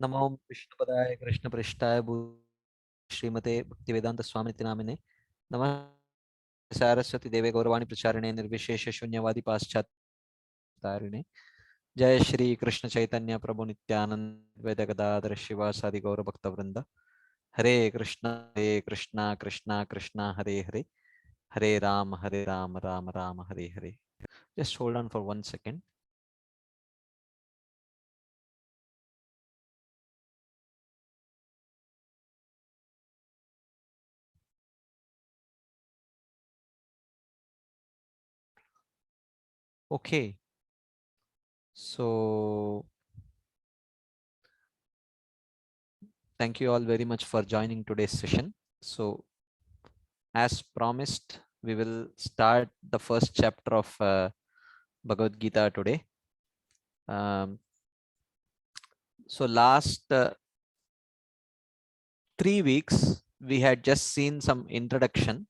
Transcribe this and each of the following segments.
नमो विष्णुपदाय कृष्णपृष्ठाय श्रीमते भक्तिवेदांत स्वामिति नामिने नमः सारस्वती देवे गौरवाणी प्रचारिणे निर्विशेष शून्यवादी पाश्चात्यारिणे जय श्री कृष्ण चैतन्य प्रभु नित्यानंद वैद्य गदाधर शिवासादि गौर भक्त वृंद हरे Krishna Krishna Krishna Hare Hare Hare Ram Ram Ram Hare Hare. Just hold on for 1 second. Okay, so thank you all very much for joining today's session. So as promised, we will start the first chapter of Bhagavad Gita today. So last 3 weeks, we had just seen some introduction.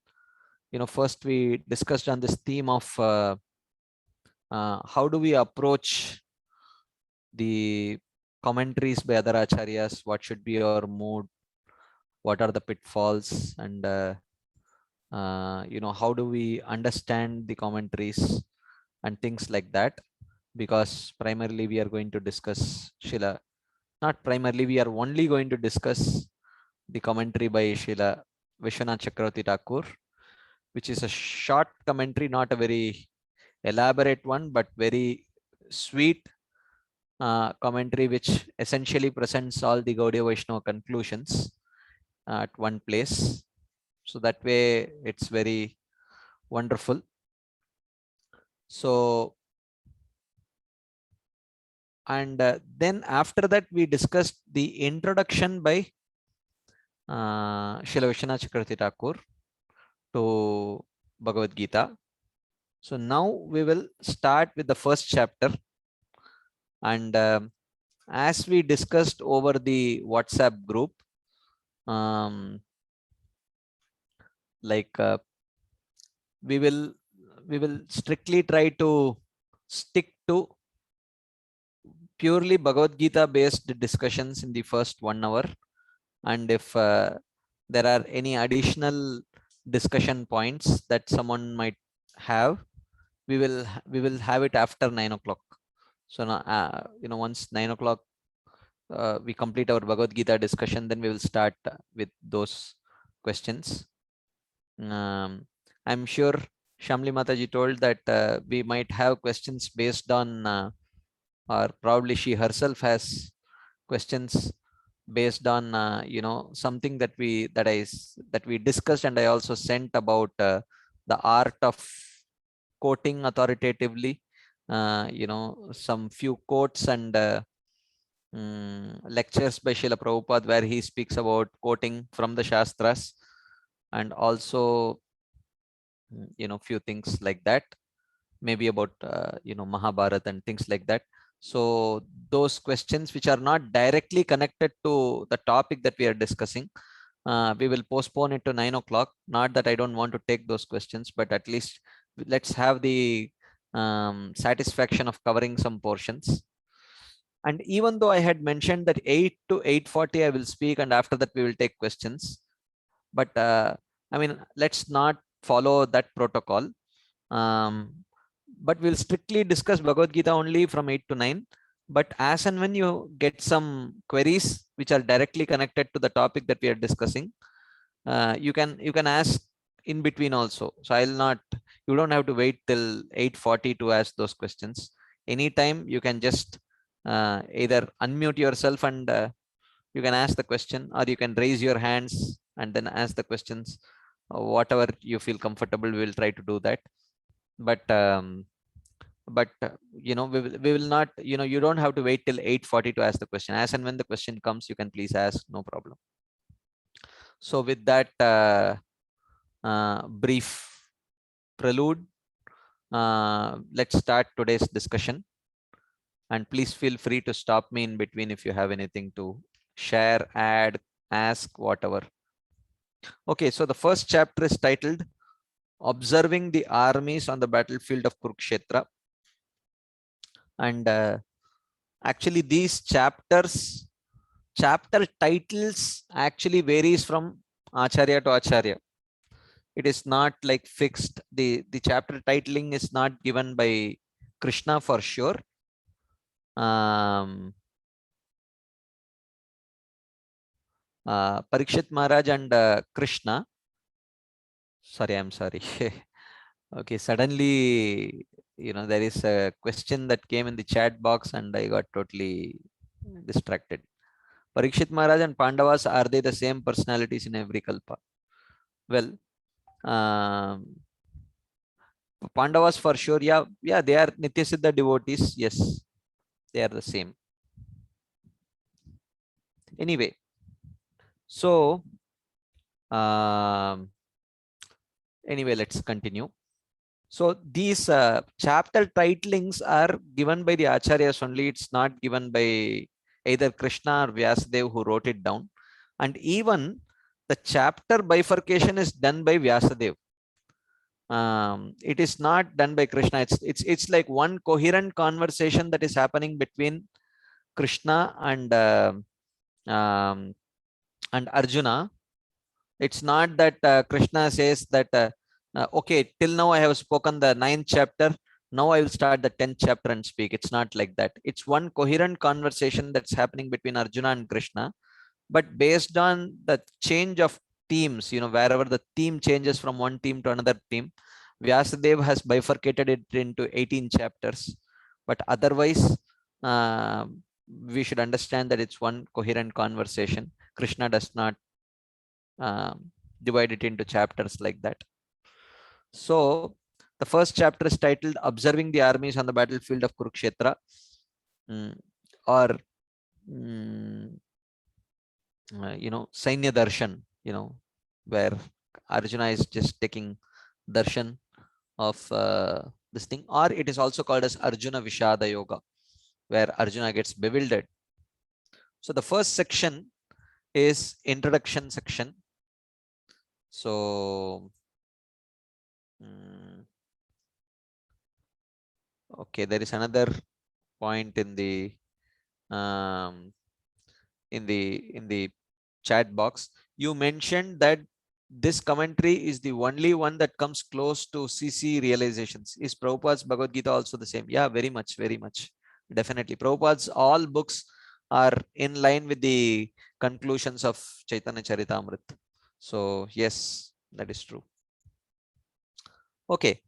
First we discussed on this theme of how do we approach the commentaries by other acharyas, what should be our mood, what are the pitfalls, and how do we understand the commentaries and things like that. Because primarily we are going to discuss Shila, not primarily, we are only going to discuss the commentary by Srila Vishwanath Chakravarti Thakur, which is a short commentary, not a very elaborate one, but very sweet commentary, which essentially presents all the Gaudiya Vaishnava conclusions at one place. So that way it's very wonderful. So, and then after that we discussed the introduction by Srila Vishwanath Chakravarti Thakur to Bhagavad Gita. So now we will start with the first chapter, and as we discussed over the WhatsApp group, we will strictly try to stick to purely Bhagavad Gita based discussions in the first 1 hour, and if there are any additional discussion points that someone might have, we will have it after 9 o'clock. So now once 9 o'clock we complete our Bhagavad Gita discussion, then we will start with those questions. I'm sure Shamli Mataji told that we might have questions based on or probably she herself has questions based on something that we discussed, and I also sent about the art of quoting authoritatively, some few quotes and lectures by Srila Prabhupada where he speaks about quoting from the Shastras, and also few things like that, maybe about Mahabharata and things like that. So those questions which are not directly connected to the topic that we are discussing, we will postpone it to 9 o'clock. Not that I don't want to take those questions, but at least let's have the satisfaction of covering some portions. And even though I had mentioned that 8 to 8:40 I will speak, and after that we will take questions, but I mean, let's not follow that protocol. But we'll strictly discuss Bhagavad Gita only from 8 to 9. But as and when you get some queries which are directly connected to the topic that we are discussing, you can ask in between also. So you don't have to wait till 8:40 to ask those questions. Anytime you can just either unmute yourself and you can ask the question, or you can raise your hands and then ask the questions. Whatever you feel comfortable, we will try to do that. But we will not, you don't have to wait till 8:40 to ask the question. As and when the question comes, you can please ask, no problem. So with that brief prelude, let's start today's discussion, and please feel free to stop me in between if you have anything to share, add, ask, whatever. Okay, so the first chapter is titled Observing the Armies on the Battlefield of Kurukshetra. And actually these chapters chapter titles actually varies from Acharya to Acharya. It is not like fixed. The chapter titling is not given by Krishna for sure. Parikshit Maharaj and Krishna. Sorry, I'm sorry. Okay, suddenly, there is a question that came in the chat box and I got totally distracted. Parikshit Maharaj and Pandavas, are they the same personalities in every Kalpa? Well, Pandavas for sure, yeah, they are Nityasiddha devotees. Yes, they are the same. Anyway, so anyway, let's continue. So these chapter titlings are given by the Acharyas only. It's not given by either Krishna or Vyasadeva who wrote it down. And even the chapter bifurcation is done by Vyasadeva. It is not done by Krishna. It's like one coherent conversation that is happening between Krishna and Arjuna. It's not that Krishna says that okay, till now I have spoken the 9th chapter. Now I will start the 10th chapter and speak. It's not like that. It's one coherent conversation that's happening between Arjuna and Krishna. But based on the change of themes, wherever the theme changes from one theme to another theme, Vyasadeva has bifurcated it into 18 chapters. But otherwise, we should understand that it's one coherent conversation. Krishna does not divide it into chapters like that. So the first chapter is titled Observing the Armies on the Battlefield of Kurukshetra, or Sainya Darshan, where Arjuna is just taking darshan of this thing, or it is also called as Arjuna Vishada Yoga, where Arjuna gets bewildered. So the first section is introduction section. So okay, there is another point in the chat box. You mentioned that this commentary is the only one that comes close to CC realizations. Is Prabhupada's Bhagavad Gita also the same? Yeah, very much, definitely. Prabhupada's all books are in line with the conclusions of Chaitanya Charitamrita. So yes, that is true. Okay,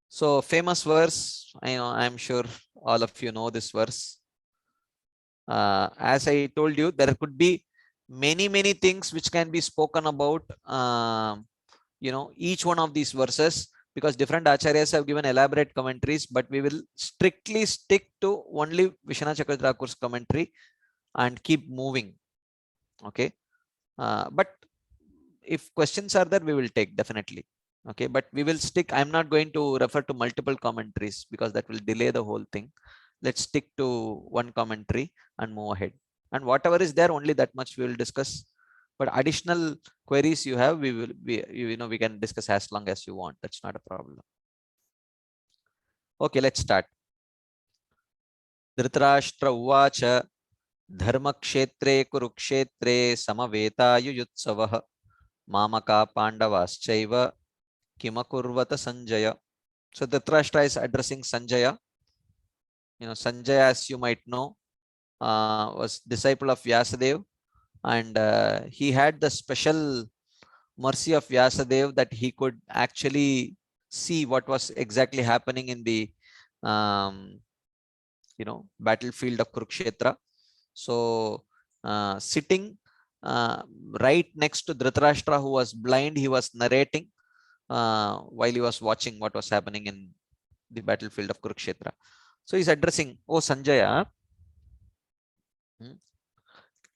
so famous verse. I'm sure all of you know this verse. As I told you, there could be many things which can be spoken about each one of these verses, because different acharyas have given elaborate commentaries, but we will strictly stick to only Vishwanath Chakravarti Thakur's commentary and keep moving. Okay, but if questions are there, we will take definitely. Okay, but we will stick. I'm not going to refer to multiple commentaries because that will delay the whole thing. Let's stick to one commentary and move ahead. And whatever is there, only that much we will discuss. But additional queries you have, we can discuss as long as you want. That's not a problem. Okay, let's start. Dhritarashtra uvacha dharmakshetre kurukshetre samavetayuyutsavah mamaka pandavaschaiva kimakurvata Sanjaya. So Dhritarashtra is addressing Sanjaya. Sanjaya, as you might know, was disciple of Vyasadeva, and he had the special mercy of Vyasadeva that he could actually see what was exactly happening in the battlefield of Kurukshetra. So sitting right next to Dhritarashtra, who was blind, he was narrating while he was watching what was happening in the battlefield of Kurukshetra. So he's addressing, oh Sanjaya,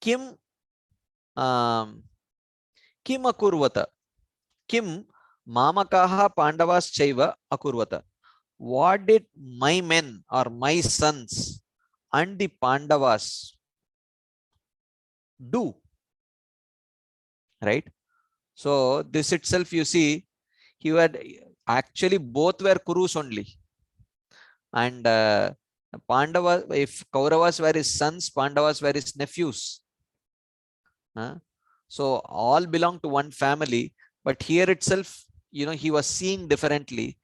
Kim Kim akurvata? Kim mamakaha pandavas chaiva akurvata? What did my men or my sons and the Pandavas do? Right? So this itself, you see, he had actually both were Kurus only. And Pandavas, if Kauravas were his sons, Pandavas were his nephews. So all belong to one family, but here itself, he was seeing differently.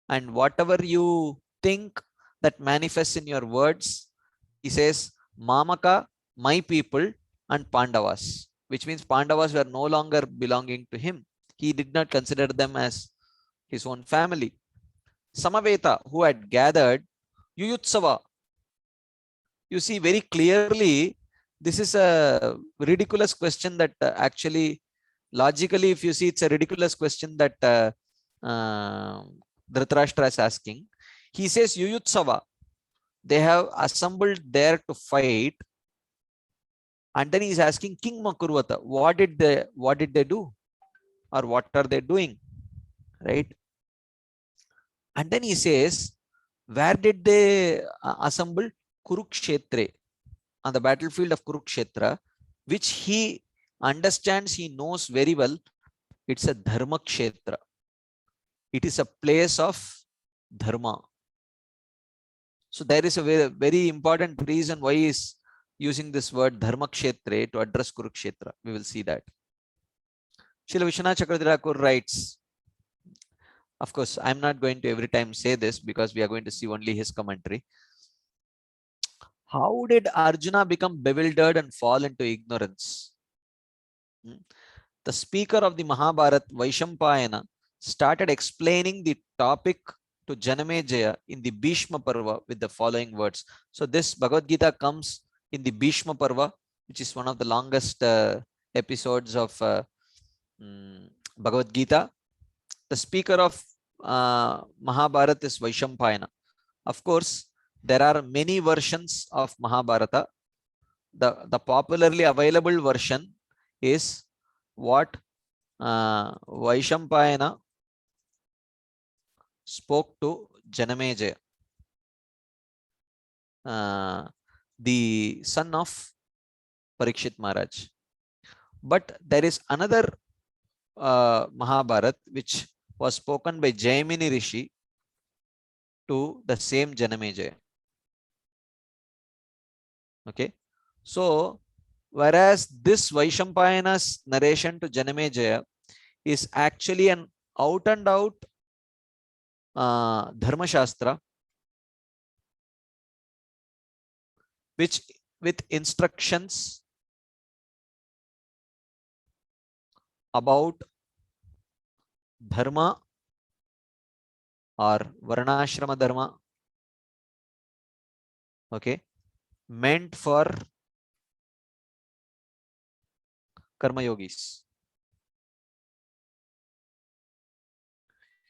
And whatever you think that manifests in your words, he says Mamaka, my people, and Pandavas, which means Pandavas were no longer belonging to him. He did not consider them as his own family. Samaveta, who had gathered, Yuyutsava. You see very clearly, this is a ridiculous question that actually, logically, if you see, it's a ridiculous question that Dhritarashtra is asking. He says Yuyutsava, they have assembled there to fight, and then he's asking King Makurvata, what did they do, or what are they doing, right? And then he says, where did they assemble? Kurukshetra, on the battlefield of Kurukshetra, which he understands, he knows very well, it's a Dharma Kshetra. It is a place of Dharma. So there is a very, very important reason why he is using this word Dharma Kshetra to address Kurukshetra. We will see that. Srila Vishwanath Chakravarti Thakur writes, of course, I'm not going to every time say this because we are going to see only his commentary. How did Arjuna become bewildered and fall into ignorance? The speaker of the Mahabharata, Vaishampayana, started explaining the topic to Janamejaya in the Bhishma Parva with the following words. So this Bhagavad Gita comes in the Bhishma Parva, which is one of the longest episodes of Bhagavad Gita. The speaker of Mahabharata is Vaishampayana. Of course, there are many versions of Mahabharata. The popularly available version is what Vaishampayana spoke to Janamejaya, the son of Parikshit Maharaj. But there is another Mahabharata which was spoken by Jaimini Rishi to the same Janamejaya. Okay, so whereas this Vaishampayana's narration to Janamejaya is actually an out and out Dharma Shastra, which with instructions about Dharma or Varnashrama Dharma, okay, meant for Karma Yogis.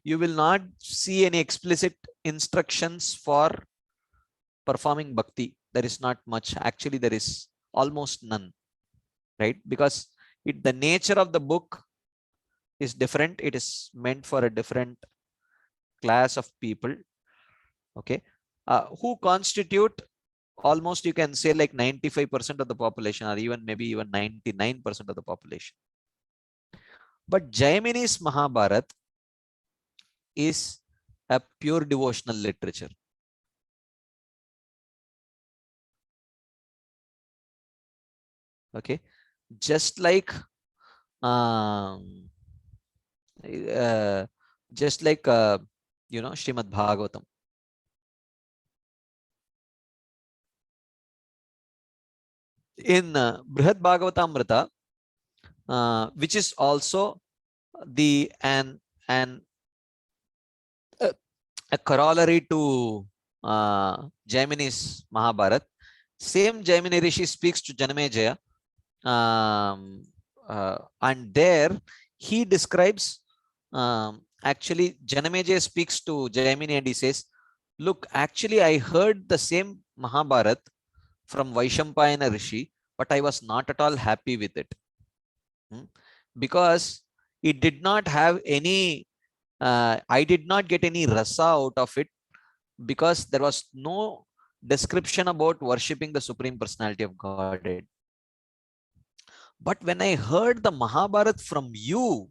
You will not see any explicit instructions for performing bhakti. There is not much. Actually, there is almost none, right? Because the nature of the book is different. It is meant for a different class of people, okay, who constitute almost, you can say, like 95% of the population, or even maybe even 99% of the population. But Jaimini's Mahabharata is a pure devotional literature. Okay, just like Srimad Bhagavatam. In Brihad Bhagavatamrita, which is also a corollary to Jaimini's Mahabharata. Same Jaimini Rishi speaks to Janamejaya, and there he describes, actually Janamejaya speaks to Jaimini and he says, look, actually I heard the same Mahabharata from Vaishampayana Rishi, but I was not at all happy with it, because it did not have any, I did not get any rasa out of it, because there was no description about worshipping the Supreme Personality of Godhead. But when I heard the Mahabharata from you,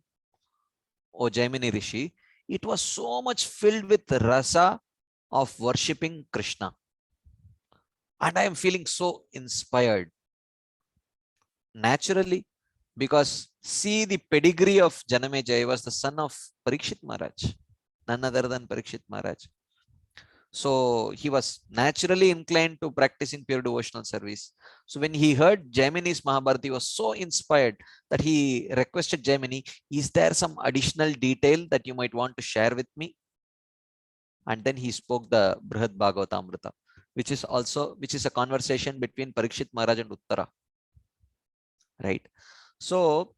O Jaimini Rishi, it was so much filled with rasa of worshipping Krishna. And I am feeling so inspired. Naturally, Because see the pedigree of Janamejaya. He was the son of Parikshit Maharaj, none other than Parikshit Maharaj. So he was naturally inclined to practicing pure devotional service. So when he heard Jaimini's Mahabharata, he was so inspired that he requested Jaimini, is there some additional detail that you might want to share with me? And then he spoke the Brihad Bhagavatamrita, which is a conversation between Parikshit Maharaj and Uttara. Right. So,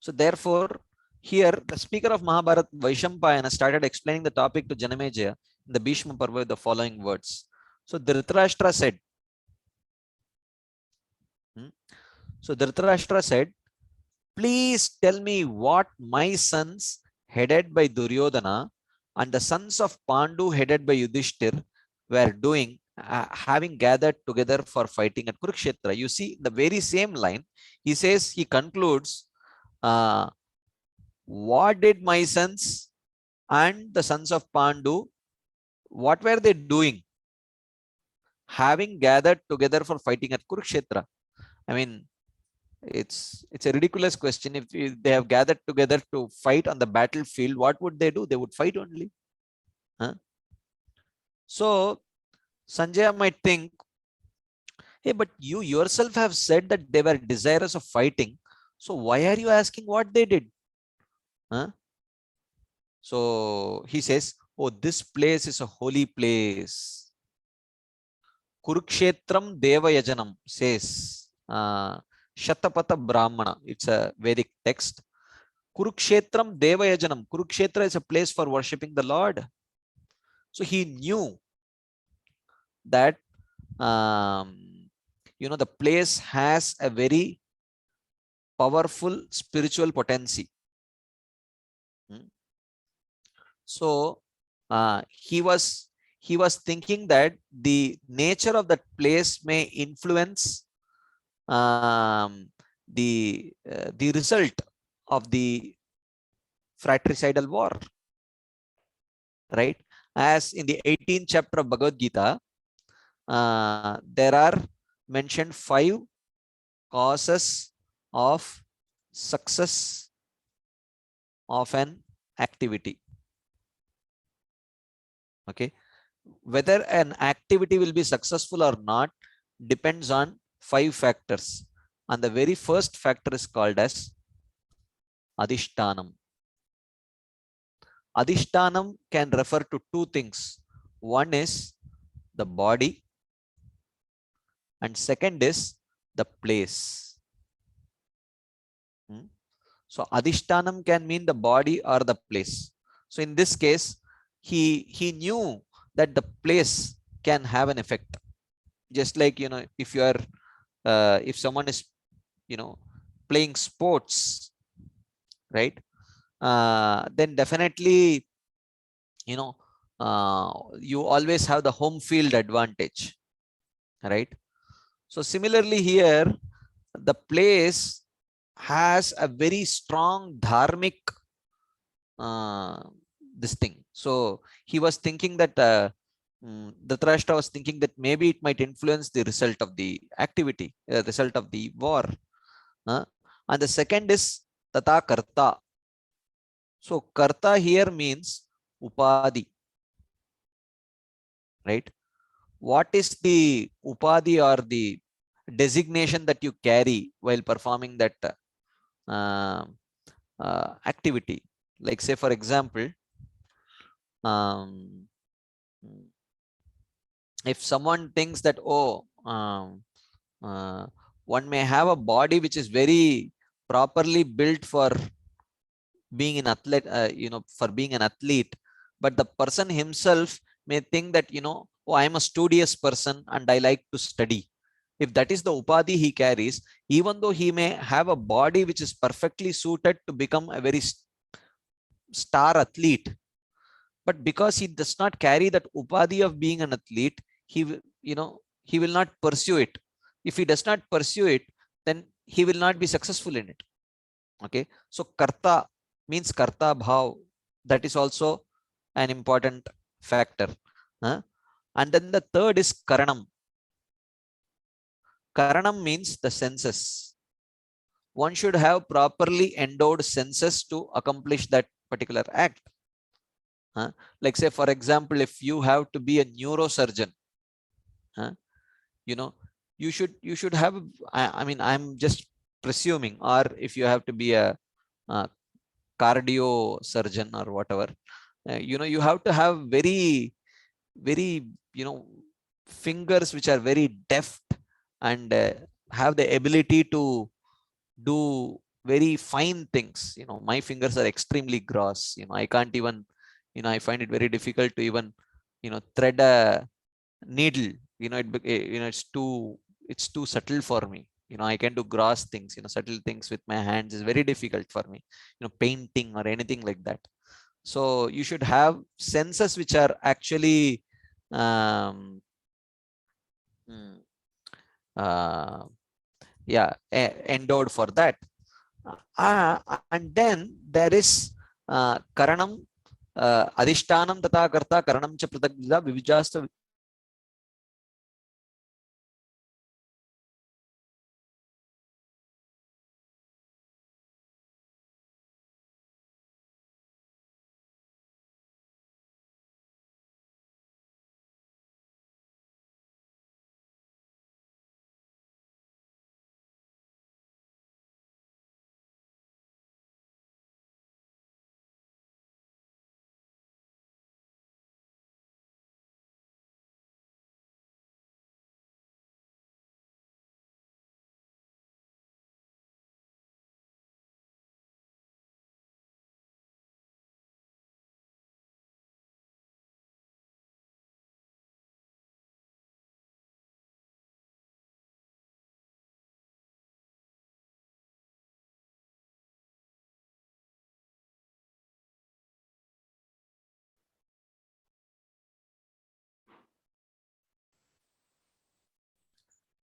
therefore, here the speaker of Mahabharata, Vaishampayana, started explaining the topic to Janamejaya in the Bhishma Parva with the following words. So Dhritarashtra said, please tell me what my sons headed by Duryodhana and the sons of Pandu headed by Yudhishthir were doing, having gathered together for fighting at Kurukshetra. You see, the very same line, he concludes, what did my sons and the sons of Pandu, what were they doing? Having gathered together for fighting at Kurukshetra. I mean, it's a ridiculous question. If they have gathered together to fight on the battlefield, what would they do? They would fight only. Huh? So Sanjaya might think, hey, but you yourself have said that they were desirous of fighting. So why are you asking what they did? Huh? So he says, oh, this place is a holy place. Kurukshetram Devayajanam says, Shatapatha Brahmana. It's a Vedic text. Kurukshetram Devayajanam. Kurukshetra is a place for worshipping the Lord. So he knew that the place has a very powerful spiritual potency. So he was thinking that the nature of that place may influence the result of the fratricidal war, right? As in the 18th chapter of Bhagavad Gita, there are mentioned 5 causes of success of an activity. Okay, whether an activity will be successful or not depends on 5 factors, and the very first factor is called as Adhishtanam. Adhishtanam can refer to 2 things. One is the body, and second is the place. So Adhishtanam can mean the body or the place. So in this case, he knew that the place can have an effect. Just like, if you are if someone is playing sports, right, then definitely you always have the home field advantage, right? So similarly here, the place has a very strong dharmic this thing. So he was thinking that Dhritarashtra was thinking that maybe it might influence the result of the activity, result of the war. And the second is Tata Karta. So Karta here means Upadhi, right? What is the Upadhi or the designation that you carry while performing that activity? Like, say, for example, if someone thinks that, one may have a body which is very properly built for being an athlete, for being an athlete, but the person himself may think that, oh, I am a studious person and I like to study. If that is the upadhi he carries, even though he may have a body which is perfectly suited to become a very star athlete, but because he does not carry that upadhi of being an athlete, he will not pursue it. If he does not pursue it, then he will not be successful in it. Okay, so karta means karta bhav. That is also an important factor. And then the third is karanam. Karanam means the senses. One should have properly endowed senses to accomplish that particular act. Like say, for example, if you have to be a neurosurgeon, you know, you should have, I mean, I'm just presuming, or if you have to be a cardio surgeon or whatever, you know, you have to have very, you know, fingers which are very deft and have the ability to do very fine things. You know, my fingers are extremely gross. You know, I can't even, you know, I find it very difficult to even, you know, thread a needle. You know, you know, it's too subtle for me. You know, I can do gross things, you know, subtle things with my hands is very difficult for me, you know, painting or anything like that. So you should have senses which are actually um, hmm, uh, yeah, endowed for that. And then there is karanam, adhishtanam tata karta karanam cha pratagvida vivijasta.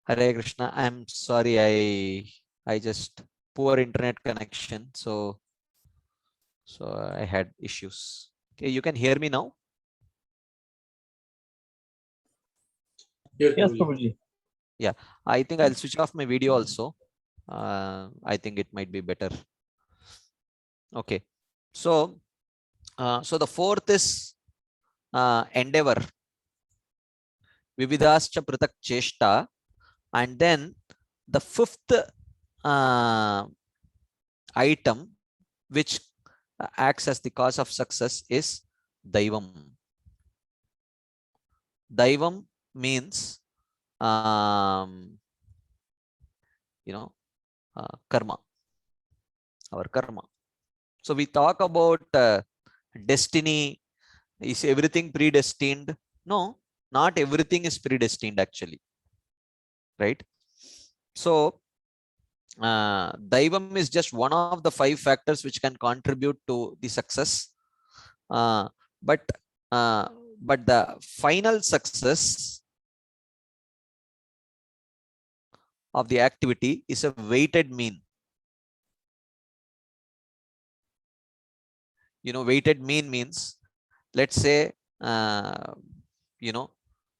Hare Krishna. I'm sorry, I just poor internet connection, so I had issues. Okay, you can hear me now. Yes, Prabhuji. Yeah, I think I'll switch off my video also. I think it might be better. Okay, so so the fourth is endeavor, vividascha pratak cheshta, and then the fifth item which acts as the cause of success is daivam. Daivam means you know, karma, our karma. So we talk about destiny. Is everything predestined? No, not everything is predestined actually, right? So daivam is just one of the 5 factors which can contribute to the success. Uh, but uh, but the final success of the activity is a weighted mean. You know, weighted mean means, let's say, you know,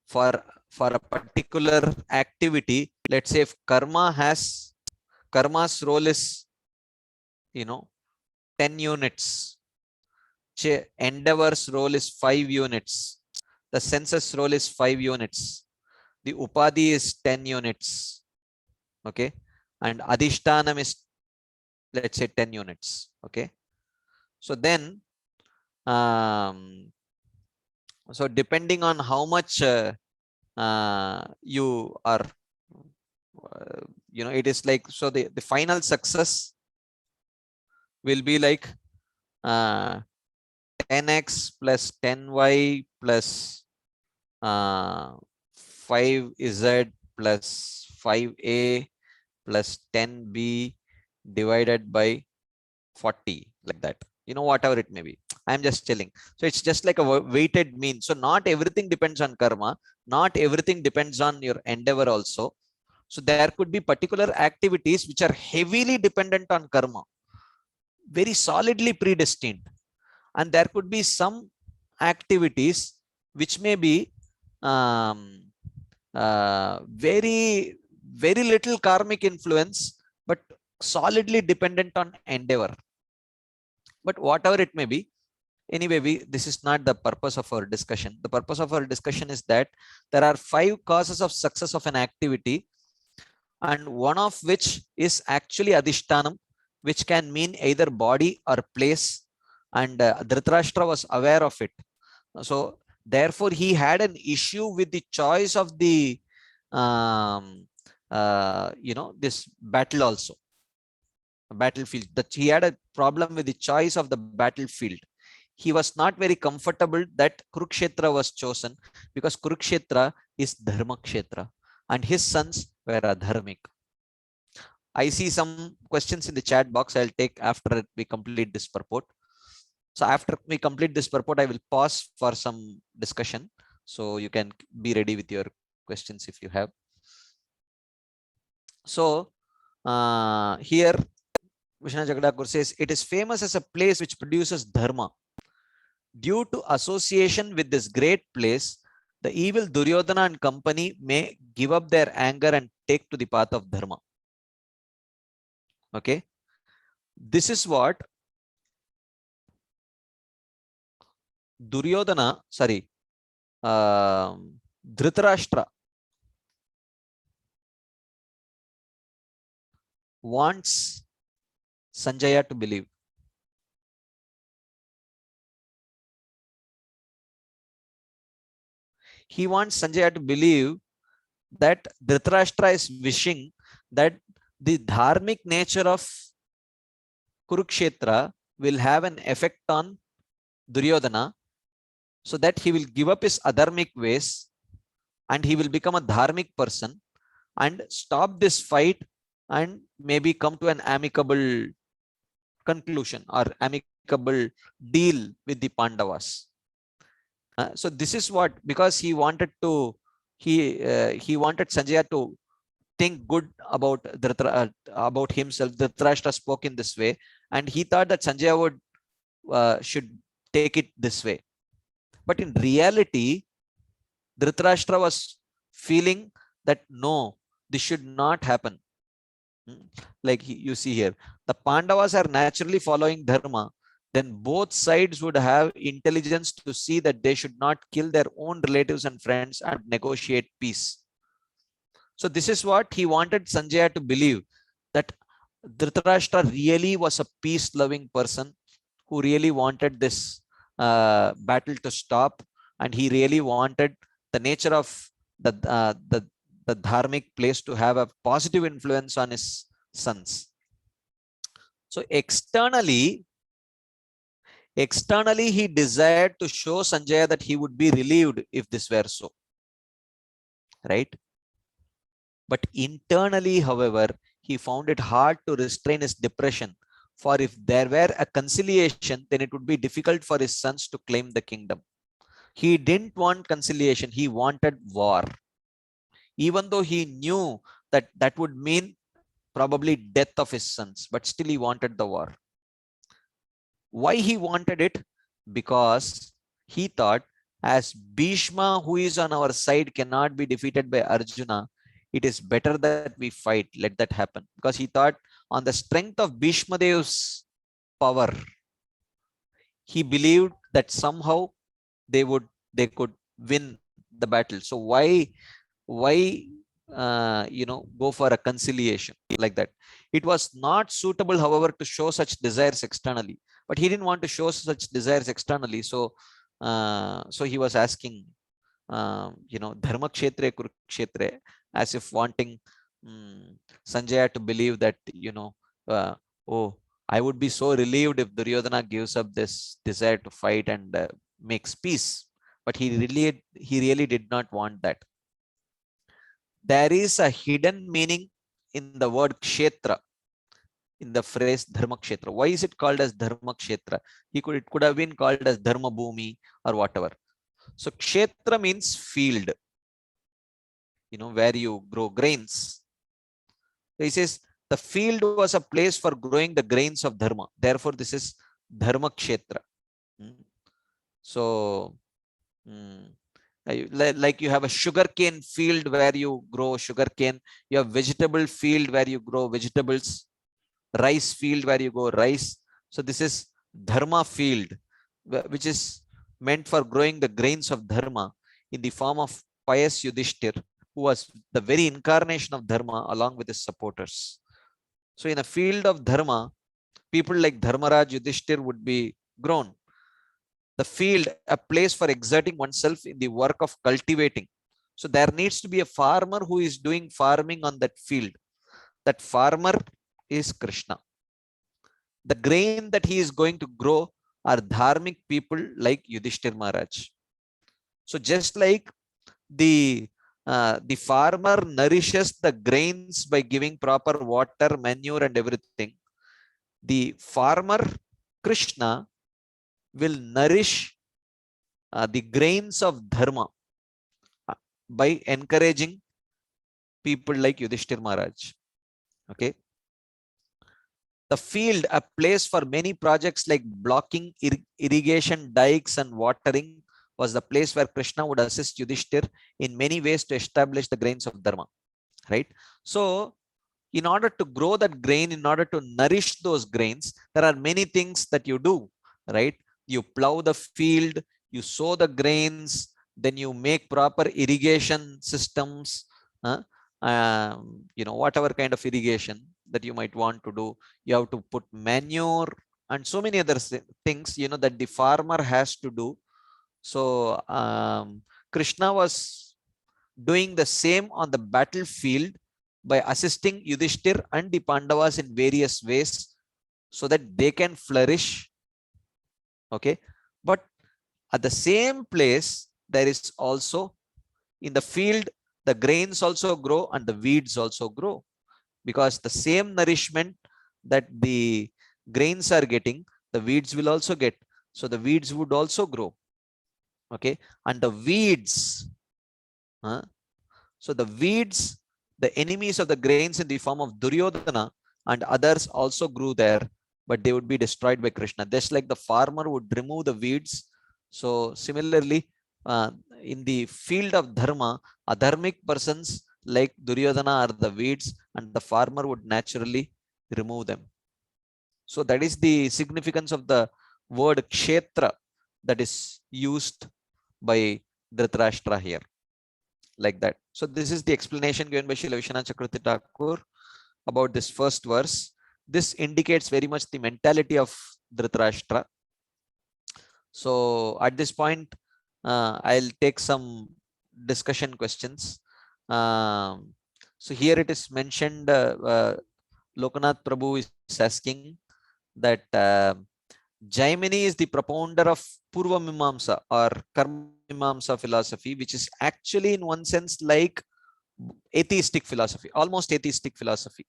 for a particular activity, let's say if karma's role is, you know, 10 units, endeavor's role is 5 units, the census role is 5 units, the upadhi is 10 units, okay, and adhishtanam is, let's say, 10 units, okay. So then so depending on how much you are you know, it is like, so the final success will be like 10x plus 10y plus 5z plus 5a plus 10b divided by 40, like that, you know, whatever it may be. I'm just telling. So it's just like a weighted mean. So not everything depends on karma, not everything depends on your endeavor also. So there could be particular activities which are heavily dependent on karma, very solidly predestined, and there could be some activities which may be very very little karmic influence, but solidly dependent on endeavor. But whatever it may be, anyway, this is not the purpose of our discussion. The purpose of our discussion is that there are 5 causes of success of an activity, and one of which is actually adhishtanam, which can mean either body or place, and Dhritarashtra was aware of it. So therefore he had an issue with the choice of the this battle also, battlefield, that he had a problem with the choice of the battlefield. He was not very comfortable that Kurukshetra was chosen, because Kurukshetra is Dharma Kshetra and his sons were adharmic. I see some questions in the chat box. I'll take after we complete this purport. So after we complete this purport, I will pause for some discussion. So you can be ready with your questions if you have. So here Vishnu Jagadakur says, it is famous as a place which produces dharma. Due to association with this great place, the evil Duryodhana and company may give up their anger and take to the path of dharma. Okay. This is what Duryodhana, Dhritarashtra wants Sanjaya to believe. He wants Sanjaya to believe that Dhritarashtra is wishing that the dharmic nature of Kurukshetra will have an effect on Duryodhana, so that he will give up his adharmic ways and he will become a dharmic person and stop this fight and maybe come to an amicable conclusion or amicable deal with the Pandavas. So this is what, because he wanted to, he wanted Sanjaya to think good about about himself. Dhritarashtra spoke in this way, and he thought that Sanjaya would should take it this way. But in reality, Dhritarashtra was feeling that no, this should not happen. Like you see here, the Pandavas are naturally following dharma. Then both sides would have intelligence to see that they should not kill their own relatives and friends and negotiate peace. So this is what he wanted Sanjaya to believe, that Dhritarashtra really was a peace-loving person who really wanted this battle to stop, and he really wanted the nature of the dharmic place to have a positive influence on his sons. So externally he desired to show Sanjaya that he would be relieved if this were so, right? But internally, however, he found it hard to restrain his depression, for if there were a conciliation, then it would be difficult for his sons to claim the kingdom. He didn't want conciliation, he wanted war. Even though he knew that that would mean probably death of his sons, but still he wanted the war. Why he wanted it? Because he thought, as Bhishma, who is on our side, cannot be defeated by Arjuna, it is better that we fight. Let that happen. Because he thought, on the strength of Bhishma Dev's power, he believed that somehow they could win the battle. So why go for a conciliation like that? It was not suitable, however, to show such desires externally. But he didn't want to show such desires externally. So he was asking, Dharma Kshetre, Kurukshetre, as if wanting Sanjaya to believe that, oh, I would be so relieved if Duryodhana gives up this desire to fight and makes peace. But he really did not want that. There is a hidden meaning in the word Kshetra, in the phrase Dharma Kshetra. Why is it called as Dharma Kshetra? It could have been called as Dharma Bhumi or whatever. So Kshetra means field, where you grow grains. He says the field was a place for growing the grains of Dharma. Therefore, this is Dharma Kshetra. So Like you have a sugarcane field where you grow sugarcane, you have vegetable field where you grow vegetables, rice field where you grow rice. So this is dharma field, which is meant for growing the grains of dharma in the form of pious Yudhishthir, who was the very incarnation of dharma along with his supporters. So in a field of dharma, people like Dharmaraj, Yudhishthir would be grown. The field, a place for exerting oneself in the work of cultivating. So there needs to be a farmer who is doing farming on that field. That farmer is Krishna. The grain that he is going to grow are dharmic people like Yudhishthir Maharaj. So just like the farmer nourishes the grains by giving proper water, manure, and everything, the farmer Krishna will nourish the grains of dharma by encouraging people like Yudhishthir Maharaj. Okay. The field, a place for many projects like blocking irrigation, dikes, and watering, was the place where Krishna would assist Yudhishthir in many ways to establish the grains of dharma. Right. So, in order to grow that grain, in order to nourish those grains, there are many things that you do. Right. You plow the field, you sow the grains, then you make proper irrigation systems. Whatever kind of irrigation that you might want to do, you have to put manure and so many other things, that the farmer has to do. So Krishna was doing the same on the battlefield by assisting Yudhishthir and the Pandavas in various ways so that they can flourish. Okay. But at the same place, there is also in the field, the grains also grow and the weeds also grow, because the same nourishment that the grains are getting, the weeds will also get. So the weeds would also grow. Okay. And the weeds, so the weeds, the enemies of the grains in the form of Duryodhana and others also grew there, but they would be destroyed by Krishna. Just like the farmer would remove the weeds. So similarly, in the field of dharma, adharmic persons like Duryodhana are the weeds, and the farmer would naturally remove them. So that is the significance of the word kshetra that is used by Dhritarashtra here. Like that. So this is the explanation given by Srila Vishwanath Chakravarti Thakur about this first verse. This indicates very much the mentality of Dhritarashtra. So at this point, I'll take some discussion questions. So here it is mentioned, Lokanath Prabhu is asking that Jaimini is the propounder of Purva Mimamsa or Karma Mimamsa philosophy, which is actually in one sense like atheistic philosophy, almost atheistic philosophy.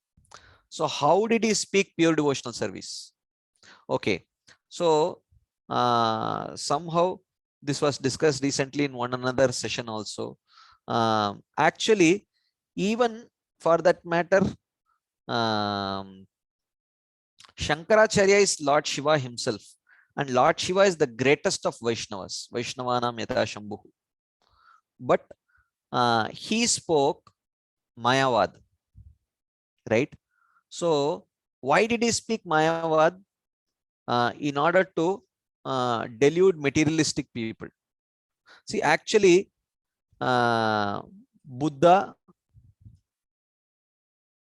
So how did he speak pure devotional service? Okay. So somehow this was discussed recently in one another session also. Actually, even for that matter, Shankaracharya is Lord Shiva himself, and Lord Shiva is the greatest of Vaishnavas, Vaishnavanam Yata Shambhu. But he spoke Mayavad, right? So why did he speak Mayavad? In order to delude materialistic people. See, actually, Buddha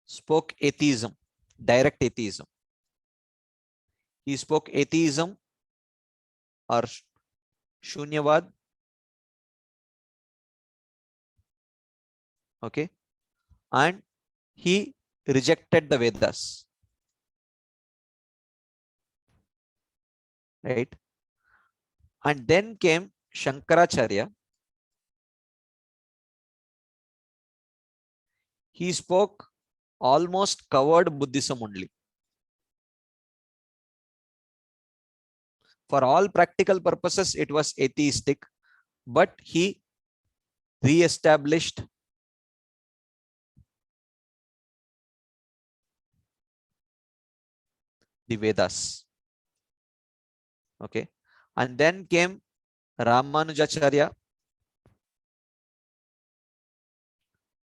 spoke atheism, direct atheism. He spoke atheism or Shunyavad. Okay. And he rejected the Vedas. Right. And then came Shankaracharya. He spoke almost covered Buddhism only. For all practical purposes, it was atheistic, but he re-established the Vedas. Okay. And then came Ramanujacharya.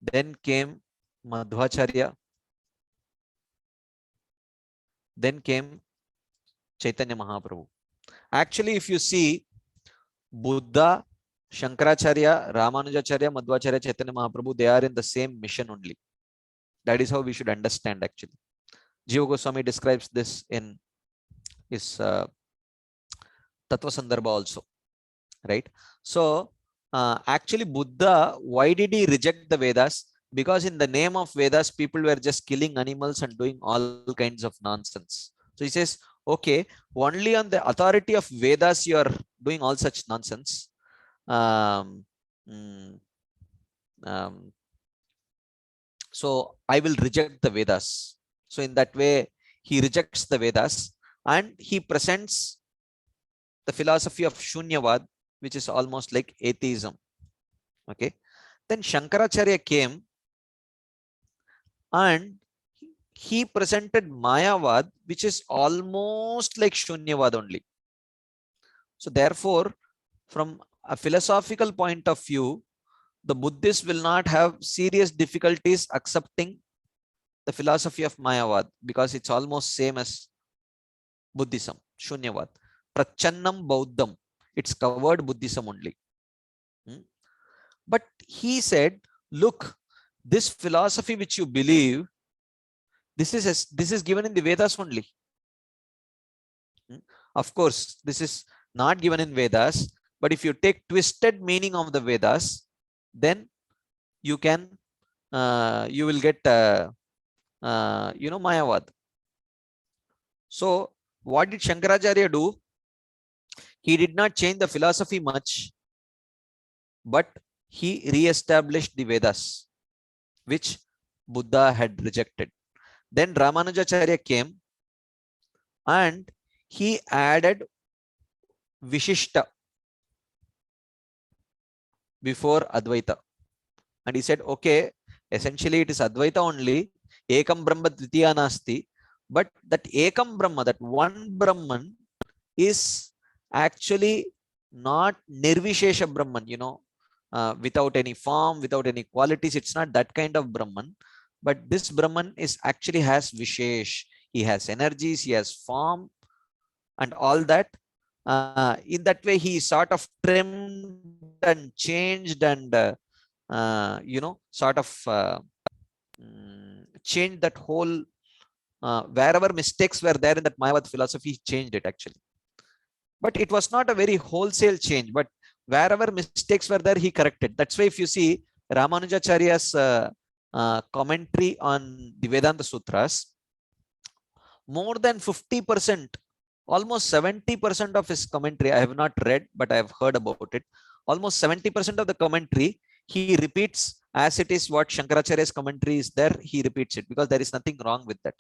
then came Madhvacharya, then came Chaitanya Mahaprabhu. Actually, if you see, Buddha, Shankaracharya, Ramanujacharya, Madhvacharya, Chaitanya Mahaprabhu, they are in the same mission only. That is how we should understand actually. Jiva Goswami describes this in his Tattva Sandarbha also, right? So actually Buddha, why did he reject the Vedas? Because in the name of Vedas, people were just killing animals and doing all kinds of nonsense. So he says, okay, only on the authority of Vedas you are doing all such nonsense. So I will reject the Vedas. So in that way, he rejects the Vedas and he presents the philosophy of Shunyavad, which is almost like atheism. Okay. Then Shankaracharya came and he presented Mayavad, which is almost like Shunyavad only. So therefore, from a philosophical point of view, the Buddhists will not have serious difficulties accepting the philosophy of Mayavad because it's almost same as Buddhism, Shunyavad. Prachannam Bauddham, it's covered Buddhism only. But he said, look, this philosophy which you believe, this is given in the Vedas only. Of course, this is not given in Vedas, but if you take twisted meaning of the Vedas, then you can, you will get, Mayavad. So what did Shankaracharya do? He did not change the philosophy much, but he re-established the Vedas, which Buddha had rejected. Then Ramanujacharya came and he added Vishishta before Advaita. And he said, okay, essentially it is Advaita only, Ekam Brahma Dvitiya Nasti, but that Ekam Brahma, that one Brahman is actually not Nirvishesha Brahman, without any form, without any qualities. It's not that kind of Brahman, but this Brahman is actually has Vishesh. He has energies, he has form and all that. In that way, he sort of trimmed and changed and, sort of changed that whole, wherever mistakes were there in that Mayavad philosophy, he changed it actually. But it was not a very wholesale change, but wherever mistakes were there, he corrected. That's why if you see Ramanujacharya's commentary on the Vedanta Sutras, more than 50%, almost 70% of his commentary, I have not read, but I have heard about it. Almost 70% of the commentary, he repeats as it is what Shankaracharya's commentary is there, he repeats it because there is nothing wrong with that.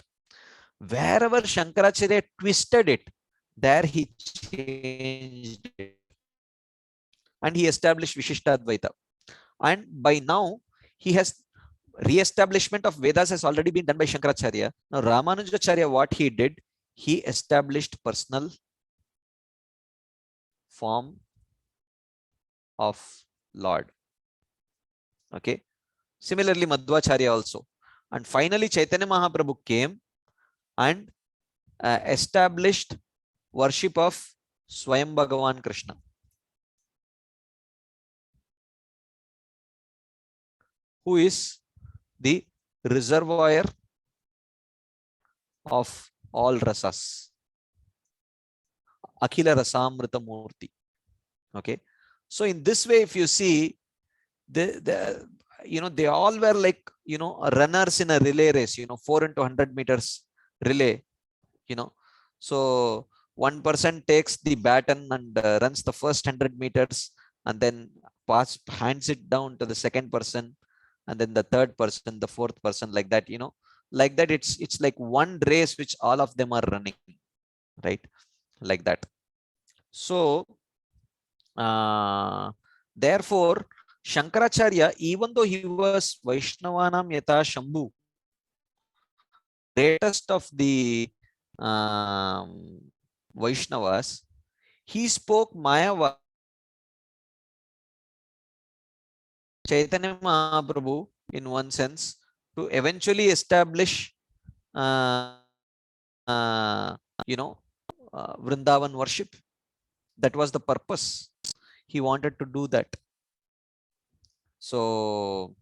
Wherever Shankaracharya twisted it, there he changed it. And he established Vishishtadvaita. And by now, he has re-establishment of Vedas has already been done by Shankaracharya. Now, Ramanujacharya, what he did, he established personal form of Lord. Okay. Similarly, Madhvacharya also. And finally, Chaitanya Mahaprabhu came and established worship of Swayam Bhagavan Krishna. Who is the reservoir of all rasas. Akhila Rasamrita Murti. Okay. So in this way, if you see, they all were like, runners in a relay race, 4 into 100 meters relay, So one person takes the baton and runs the first 100 meters and then hands it down to the second person and then the third person, the fourth person, like that, like that. It's like one race which all of them are running, right? Like that. So therefore, Shankaracharya, even though he was Vaishnavanam Yata Shambhu, greatest of the Vaishnavas, he spoke Mayavad. Chaitanya Mahaprabhu in one sense, to eventually establish, uh, uh, you know, Vrindavan worship. That was the purpose. He wanted to do that. So,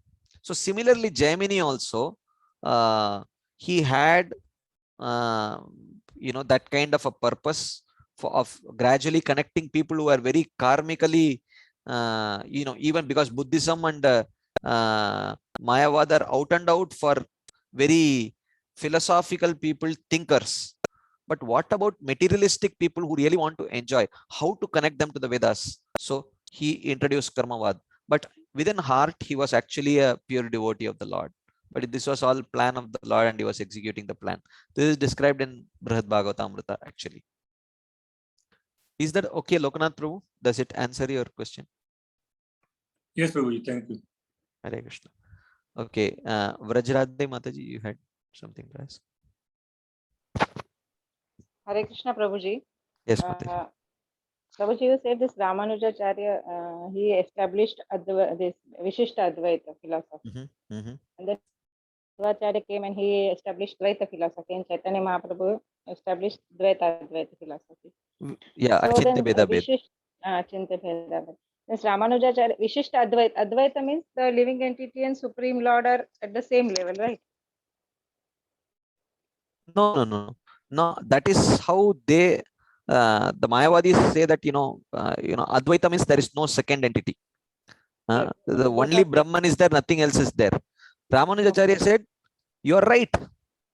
similarly, Jaimini also, he had, that kind of a purpose of gradually connecting people who are very karmically, even because Buddhism and Mayavad are out and out for very philosophical people, thinkers. But what about materialistic people who really want to enjoy? How to connect them to the Vedas? So he introduced Karmavad. But within heart, he was actually a pure devotee of the Lord. But this was all plan of the Lord and he was executing the plan. This is described in Brihad Bhagavatamrita actually. Is that okay, Lokanath Prabhu? Does it answer your question? Yes, Prabhuji, thank you. Hare Krishna. Okay, Vrajradhe Mataji, you had something to ask. Hare Krishna, Prabhuji. Yes, Mataji. Prabhuji, you said this Ramanujacharya, he established this Vishishta Advaita philosophy. And then Madhvacharya came and he established Dvaita philosophy, and Chaitanya Mahaprabhu established Dvaita Advaita philosophy. Yeah, So Achintya then Bheda Bhed. Achintya Bheda Bhed. This Ramanujacharya, Vishishta Advaita. Advaita means the living entity and Supreme Lord are at the same level, right? No. That is how they, the Mayavadis say that, Advaita means there is no second entity. Yes. The Both only are Brahman is there, nothing else is there. Ramanujacharya said, you are right.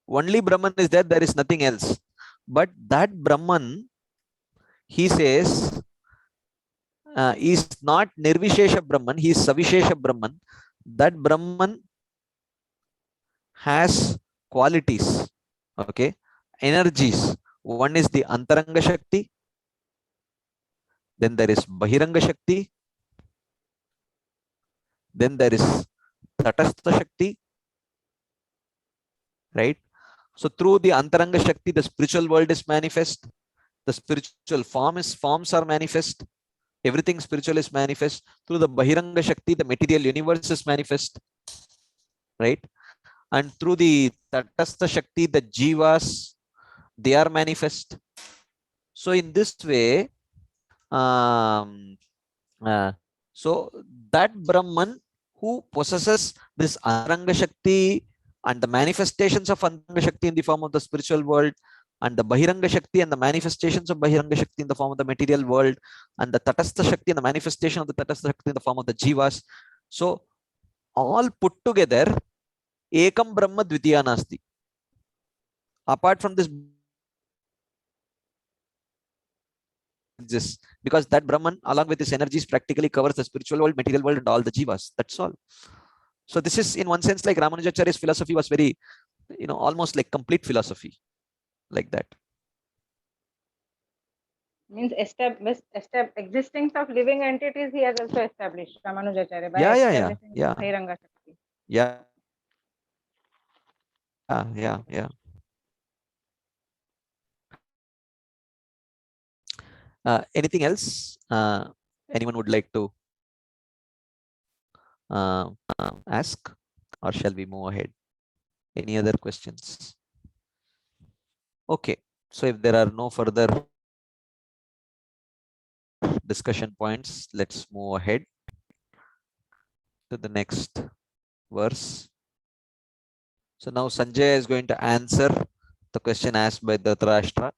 Only Brahman is there, there is nothing else. But that Brahman, he says, is not Nirvishesha Brahman, he is Savishesha Brahman. That Brahman has qualities, okay, energies. One is the Antaranga Shakti, then there is Bahiranga Shakti, then there is Tatastha Shakti, right? So through the Antaranga Shakti, the spiritual world is manifest, the spiritual forms are manifest, everything spiritual is manifest. Through the Bahiranga Shakti, the material universe is manifest, right? And through the Tatastha Shakti, the Jivas, they are manifest. So in this way, so that Brahman who possesses this Antaranga Shakti and the manifestations of Antaranga Shakti in the form of the spiritual world, and the Bahiranga Shakti and the manifestations of Bahiranga Shakti in the form of the material world, and the Tatastha Shakti and the manifestation of the Tatastha Shakti in the form of the Jivas. So all put together, Ekam Brahma Dvitiya Nasti. Apart from this exists, because that Brahman along with his energies practically covers the spiritual world, material world, and all the Jivas. That's all. So this is in one sense like Ramanujacharya's philosophy was very, almost like complete philosophy, like that. Means existence of living entities he has also established, Ramanujacharya, by Yeah. establishing Bahiranga Shakti. Yeah. Anything else? Anyone would like to ask, or shall we move ahead? Any other questions? Okay. So if there are no further discussion points, let's move ahead to the next verse. So now Sanjay is going to answer the question asked by Dhritarashtra.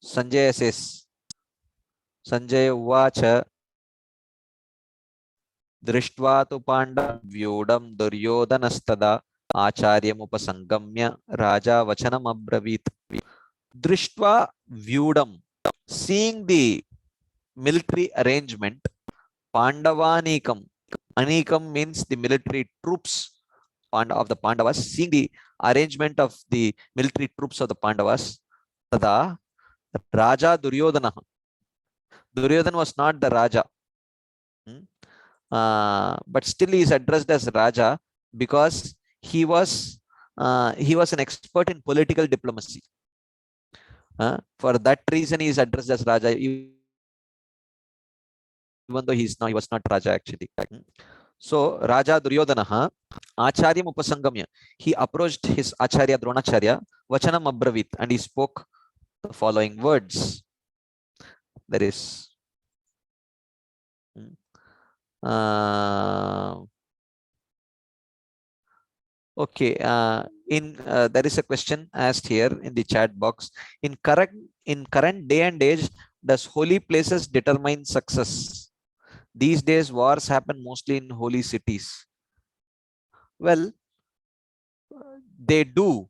Sanjay says, Sanjay Uvacha Drishtva tu Pandavyodam Duryodhanastada Acharyamupasanghamya Raja Vachanam Abravit. Drishtva Vyudam, seeing the military arrangement, Pandavanikam. Anikam means the military troops of the Pandavas, seeing the arrangement of the military troops of the Pandavas. Tada Raja Duryodhana. Duryodhana was not the Raja. But still he is addressed as Raja because he was an expert in political diplomacy. For that reason, he is addressed as Raja. even though he was not Raja actually. So Raja Duryodhanaha Acharyam Upasangamya, he approached his Acharya Dronacharya, Vachanam Abravit, and he spoke the following words. There is okay. There is a question asked here in the chat box. In current day and age, does holy places determine success? These days, wars happen mostly in holy cities. Well, they do,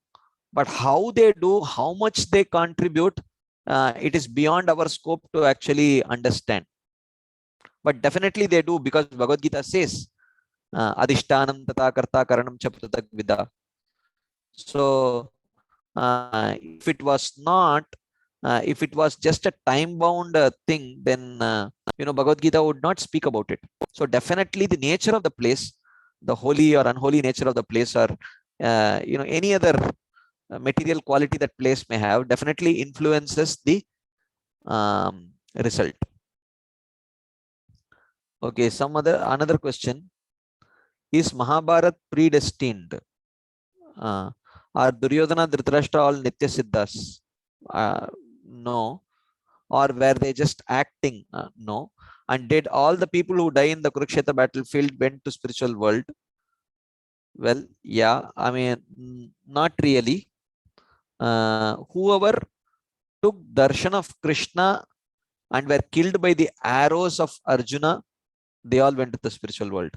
but how they do, how much they contribute, it is beyond our scope to actually understand. But definitely they do, because Bhagavad Gita says, Adhishtanam tata karta karanam cha pratak vida. So if it was not, if it was just a time-bound thing, then Bhagavad Gita would not speak about it. So definitely the nature of the place, the holy or unholy nature of the place, or any other material quality that place may have, definitely influences the result. Okay, another question: is Mahabharat predestined? Are Duryodhana, Dhritarashtra all Nitya Siddhas? No. Or were they just acting? No. And did all the people who die in the Kurukshetra battlefield went to spiritual world? Well, yeah. I mean, not really. Whoever took darshan of Krishna and were killed by the arrows of Arjuna, they all went to the spiritual world.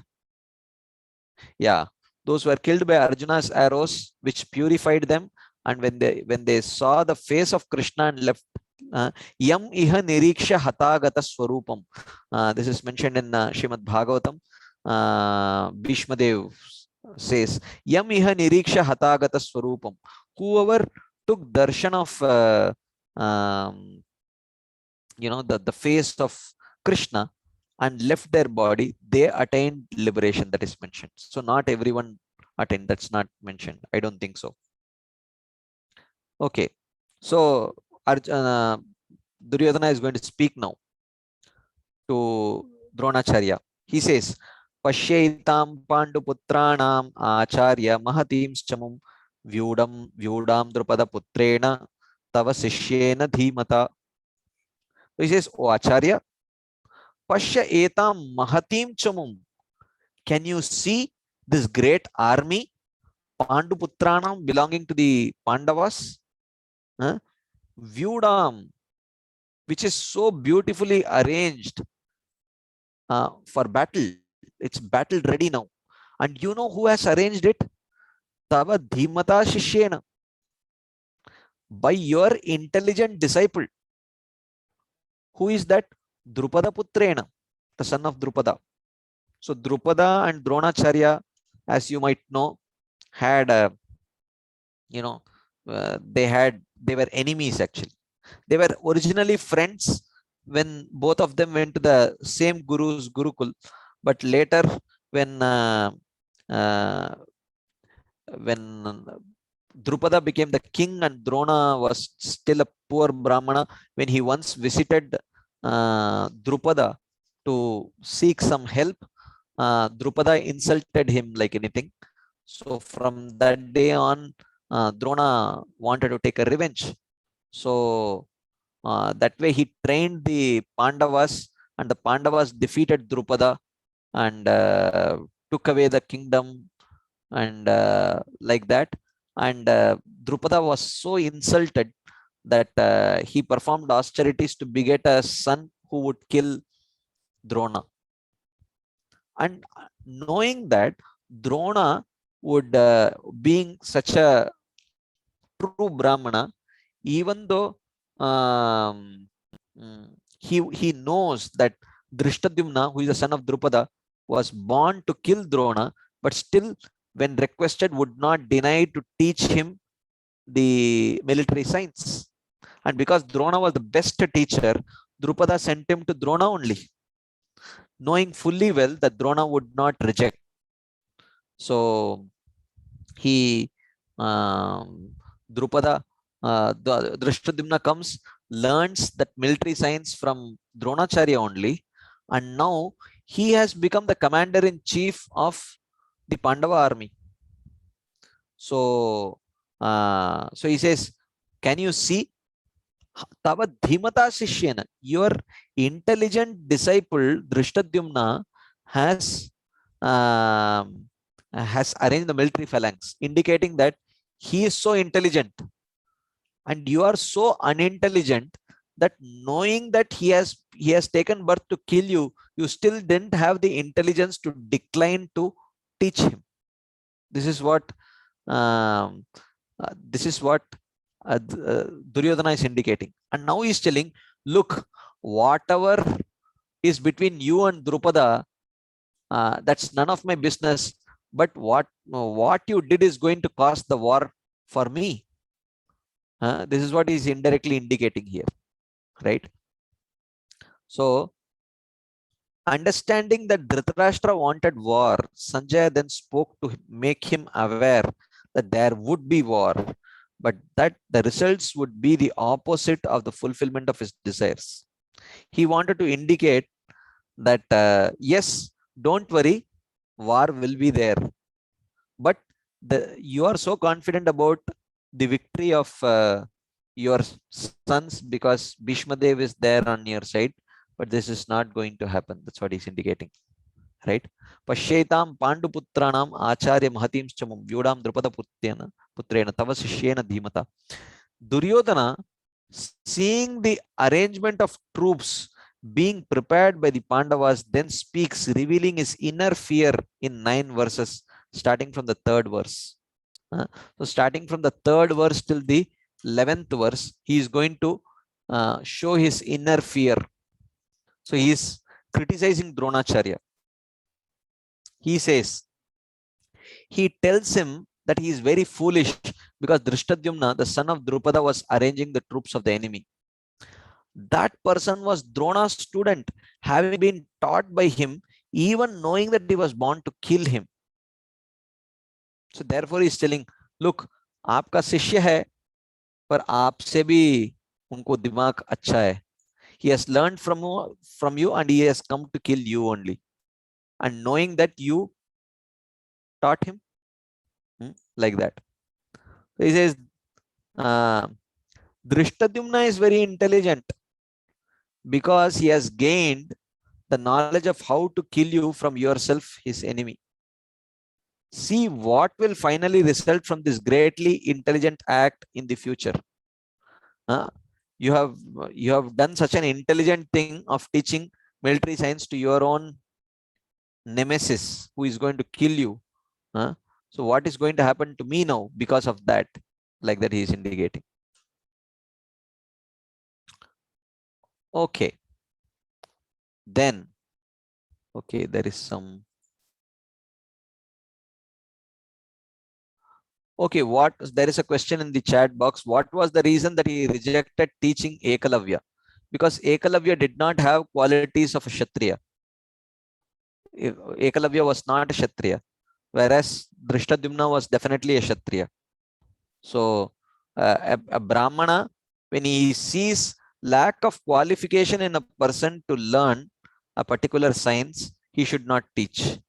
Yeah. Those were killed by Arjuna's arrows, which purified them. And when they saw the face of Krishna and left, Yam iha niriksha hatagata swarupam. This is mentioned in Srimad Bhagavatam. Bhishmadev says, Yam iha niriksha hatagata swarupam. Whoever took darshan of the face of Krishna and left their body, they attained liberation. That is mentioned. So not everyone attained. That's not mentioned. I don't think so. Okay. So Duryodhana is going to speak now to Dronacharya. He says, Pashyaitam Panduputranam Acharya Mahatim Chamum Vyudam Drupada Putrena Tava Sishyena Dhimata. So he says, O Acharya, Pashya etam mahatim chamum. Can you see this great army, Panduputranam, belonging to the Pandavas? Vyudam, which is so beautifully arranged for battle. It's battle ready now. And you know who has arranged it? Tava dhimata shishyena. By your intelligent disciple. Who is that? Drupada Putrena, the son of Drupada. So Drupada and Dronacharya, as you might know, had they were enemies actually. They were originally friends when both of them went to the same guru's Gurukul, but later when Drupada became the king and Drona was still a poor Brahmana, when he once visited Drupada to seek some help, Drupada insulted him like anything. So from that day on, Drona wanted to take a revenge. So that way he trained the Pandavas, and the Pandavas defeated Drupada and took away the kingdom and like that. And Drupada was so insulted that he performed austerities to beget a son who would kill Drona. And knowing that Drona would, being such a true Brahmana, even though he knows that Drishtadyumna, who is the son of Drupada, was born to kill Drona, but still, when requested, would not deny to teach him the military science. And because Drona was the best teacher, Drupada sent him to Drona only, knowing fully well that Drona would not reject. So he, Drupada, Drishtadyumna comes, learns that military science from Dronacharya only, and now he has become the commander-in-chief of the Pandava army. So, so he says, can you see? Tava dhimata sishyena, your intelligent disciple Drishtadyumna has arranged the military phalanx, indicating that he is so intelligent, and you are so unintelligent that knowing that he has taken birth to kill you, you still didn't have the intelligence to decline to teach him. This is what Duryodhana is indicating. And now he is telling, look, whatever is between you and Drupada, that's none of my business. But what you did is going to cause the war for me. This is what he is indirectly indicating here, right? So, understanding that Dhritarashtra wanted war, Sanjaya then spoke to make him aware that there would be war, but that the results would be the opposite of the fulfillment of his desires. He wanted to indicate that, yes, don't worry, war will be there. But you are so confident about the victory of your sons because Bhishma Dev is there on your side, but this is not going to happen. That's what he's indicating, right? Pashyetam Panduputranam Acharya Mahatim Chamum Vyudam Drupada Putrena Tava Sishyena Dhimata. Duryodhana, seeing the arrangement of troops being prepared by the Pandavas, then speaks, revealing his inner fear in 9 verses, starting from the 3rd verse. So starting from the 3rd verse till the 11th verse, he is going to show his inner fear. So he is criticizing Dronacharya. He says, he tells him that he is very foolish because Drishtadyumna, the son of Drupada, was arranging the troops of the enemy. That person was Drona's student, having been taught by him, even knowing that he was born to kill him. So therefore he is telling, look, आपका शिष्य है, पर आपसे भी उनको दिमाग अच्छा है. He has learned from you and he has come to kill you only. And knowing that you taught him, like that. So he says, Drishtadyumna is very intelligent because he has gained the knowledge of how to kill you from yourself, his enemy. See what will finally result from this greatly intelligent act in the future. You have done such an intelligent thing of teaching military science to your own nemesis who is going to kill you. So what is going to happen to me now because of that? Like that he is indicating. Okay. Then, okay, there is some. Okay, there is a question in the chat box. What was the reason that he rejected teaching Ekalavya? Because Ekalavya did not have qualities of a Kshatriya. Ekalavya was not a Kshatriya, whereas Drishtadyumna was definitely a Kshatriya. So a Brahmana, when he sees lack of qualification in a person to learn a particular science, he should not teach.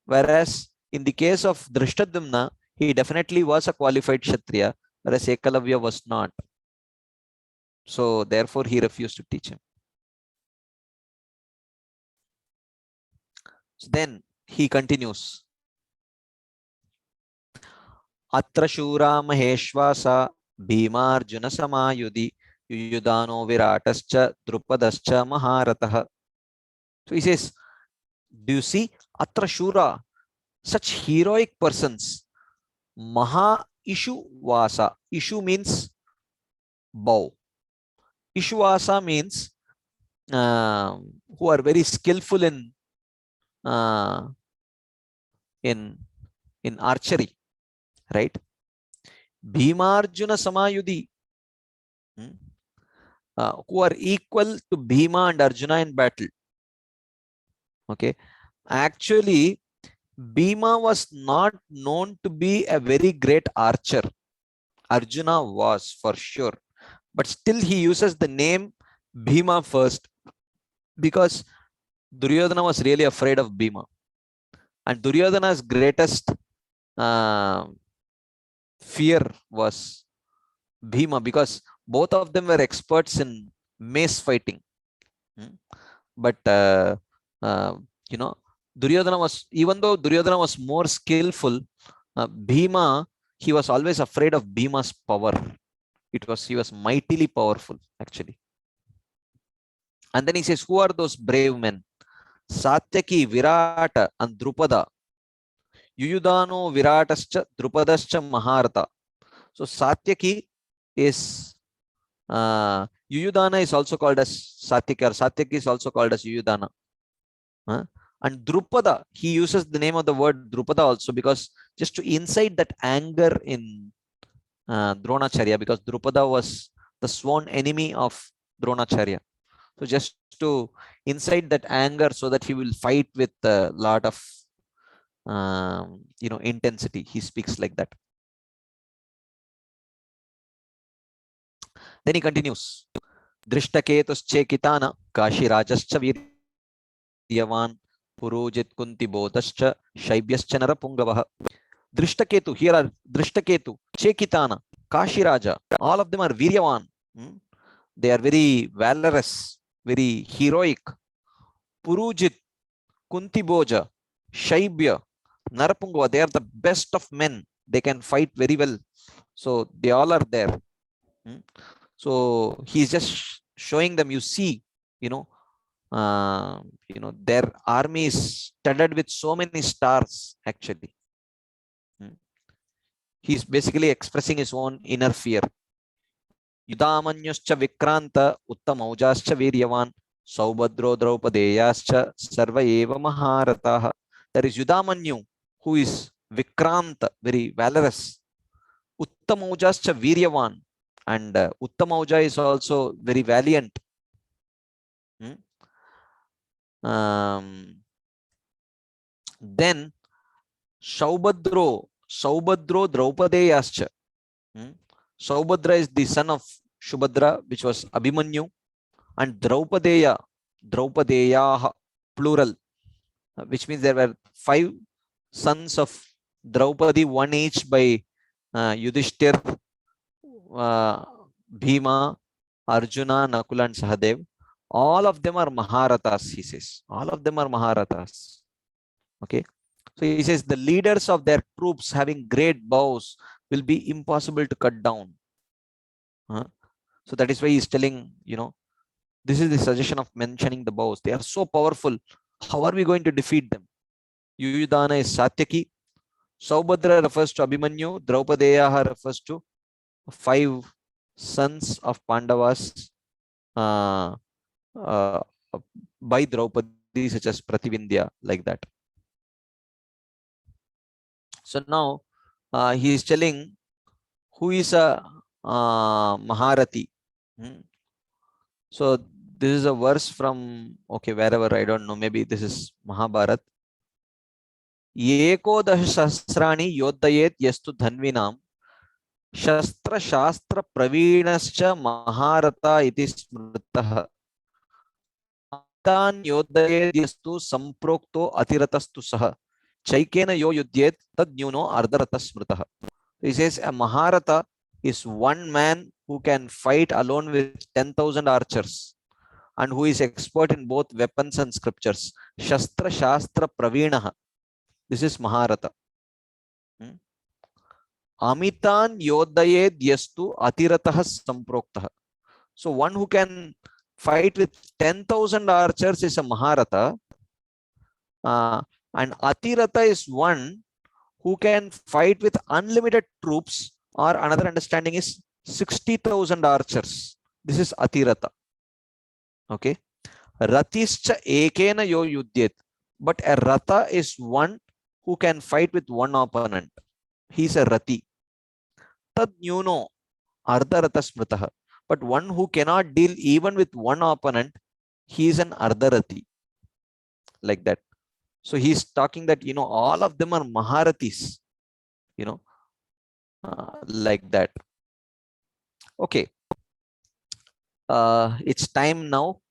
Whereas in the case of Drishtadyumna, he definitely was a qualified Kshatriya, whereas Ekalavya was not. So therefore he refused to teach him. So then he continues. Atra Shura Maheshwasa Bhimarjuna Samayudi Yuyudano Viratascha Drupadascha Maharatah. So he says, do you see Atra Shura, such heroic persons, Maha Ishu Vasa. Ishu means bow. Ishuvasa means who are very skillful in archery, right? Bhimarjuna Samayudi, who are equal to Bhima and Arjuna in battle. Okay, actually Bhima was not known to be a very great archer. Arjuna was for sure, but still he uses the name Bhima first because Duryodhana was really afraid of Bhima. And Duryodhana's greatest fear was Bhima, because both of them were experts in mace fighting. But you know, Duryodhana was, even though Duryodhana was more skillful, Bhima, he was always afraid of Bhima's power. He was mightily powerful, actually. And then he says, who are those brave men? Satyaki, Virata, and Drupada. Yuyudhano, Viratascha, Drupadascha, Maharata. So Satyaki is Yuyudhana is also called as Satyaki, or Satyaki is also called as Yuyudhana. And Drupada, he uses the name of the word Drupada also, because just to incite that anger in Dronacharya, because Drupada was the sworn enemy of Dronacharya. So just to incite that anger so that he will fight with a lot of intensity, he speaks like that. Then he continues. Drishtaketuschekitana Kashirajascha Viryavan Purujit Kuntibodascha Shaibhyascha Narapungavaha. Drishtaketu, here are Drishtaketu, Chekitana, Kashiraja, all of them are Viryavan. They are very valorous, very heroic. Purujit, Kuntiboja, Shaibya, Narapungava, they are the best of men. They can fight very well. So they all are there. So he's just showing them, you see, their army is studded with so many stars, actually. He's basically expressing his own inner fear. Yudamanyuscha Vikranta Uttamaujascha Viryavan Saubhadro Draupadeyascha Sarva Eva Maharataha. There is Yudamanyu, who is Vikranta, very valorous. Uttamaujascha Viryavan, and Uttamauja is also very valiant. Then Saubhadro Draupadeyascha. Saubhadra is the son of Shubhadra, which was Abhimanyu, and Draupadeyaha, plural, which means there were 5 sons of Draupadi, one each by Yudhishthir, Bhima, Arjuna, Nakula, and Sahadev. All of them are Maharathas, he says. All of them are Maharathas. Okay. So he says the leaders of their troops having great bows will be impossible to cut down. So that is why he's telling, this is the suggestion of mentioning the bows. They are so powerful. How are we going to defeat them? Yuyudhana is Satyaki. Saubhadra refers to Abhimanyu. Draupadeyaha refers to 5 sons of Pandavas by Draupadi, such as Prativindya, like that. So now he is telling who is a Maharati. So this is a verse from, wherever, I don't know, maybe this is Mahabharat. Yekodash Sahasrani Yodhayet Yastu Dhanvinam Shastra Shastra Pravinascha Maharata iti smritaha Tan Yodhayet Yastu Samprokto Atiratastu Saha Chaikena Yo Yudyet Tad Nyuno Ardharata smritaha. He says a Maharata is one man who can fight alone with 10,000 archers and who is expert in both weapons and scriptures. Shastra Shastra Pravinaha. This is Maharata. Amitan Yodhayed Yastu Atiratah Samproktaha. So one who can fight with 10,000 archers is a Maharata. And Atirata is one who can fight with unlimited troops, or another understanding is 60,000 archers. This is Atirata. Okay. Ratischa Ekena Yo Yudyet. But a Rata is one who can fight with one opponent. He's a Rati. Tad Nyuno Ardharata Smritaha. But one who cannot deal even with one opponent, he is an Ardharati. Like that. So he's talking that, all of them are Maharatis. Like that. Okay. It's time now.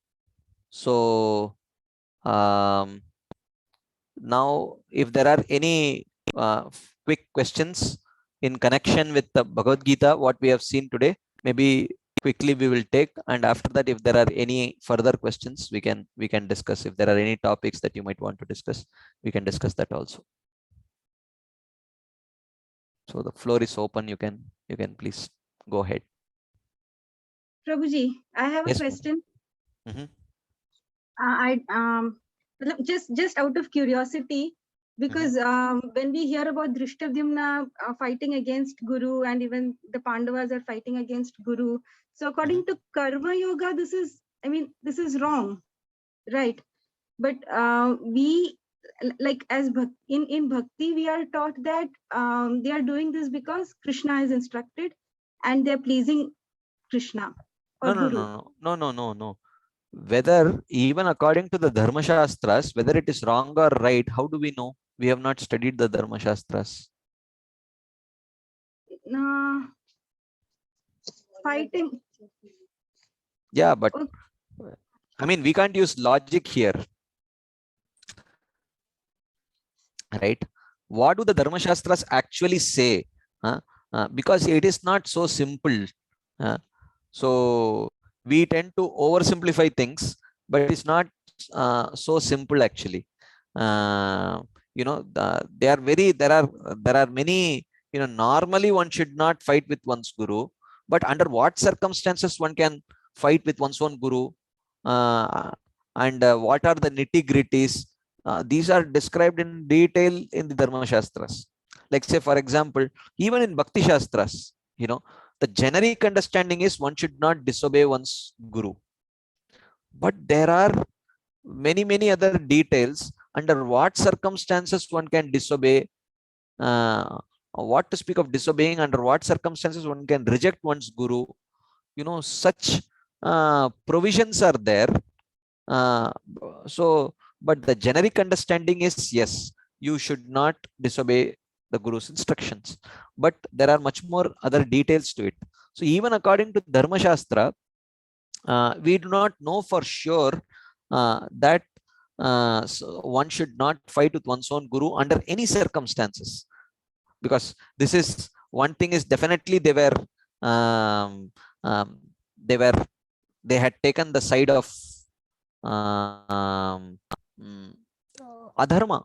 So now, if there are any quick questions in connection with the Bhagavad Gita, what we have seen today, maybe quickly we will take, and after that, if there are any further questions, we can discuss. If there are any topics that you might want to discuss, we can discuss that also. So the floor is open. You can please go ahead. Prabhuji, I have Yes, a question. Mhm. Just out of curiosity, because when we hear about Drishtadyumna fighting against Guru, and even the Pandavas are fighting against Guru, so according to Karma Yoga, this is wrong, right? But we, like, as in bhakti, we are taught that they are doing this because Krishna is instructed and they're pleasing Krishna or Guru. No. Whether even according to the Dharma Shastras, whether it is wrong or right, how do we know? We have not studied the Dharma Shastras. Fighting. Yeah, but Okay. I mean, we can't use logic here, right? What do the Dharma Shastras actually say? Because it is not so simple. So we tend to oversimplify things, but it's not so simple actually. There are many, normally one should not fight with one's guru, but under what circumstances one can fight with one's own guru, and what are the nitty-gritties? These are described in detail in the Dharma Shastras. Like, say, for example, even in Bhakti Shastras, the generic understanding is one should not disobey one's guru. But there are many other details under what circumstances one can disobey, what to speak of disobeying, under what circumstances one can reject one's guru. Such provisions are there. But the generic understanding is, yes, you should not disobey the guru's instructions, but there are much more other details to it. So even according to Dharma Shastra, we do not know for sure that so one should not fight with one's own guru under any circumstances, because this is one thing is definitely they had taken the side of adharma.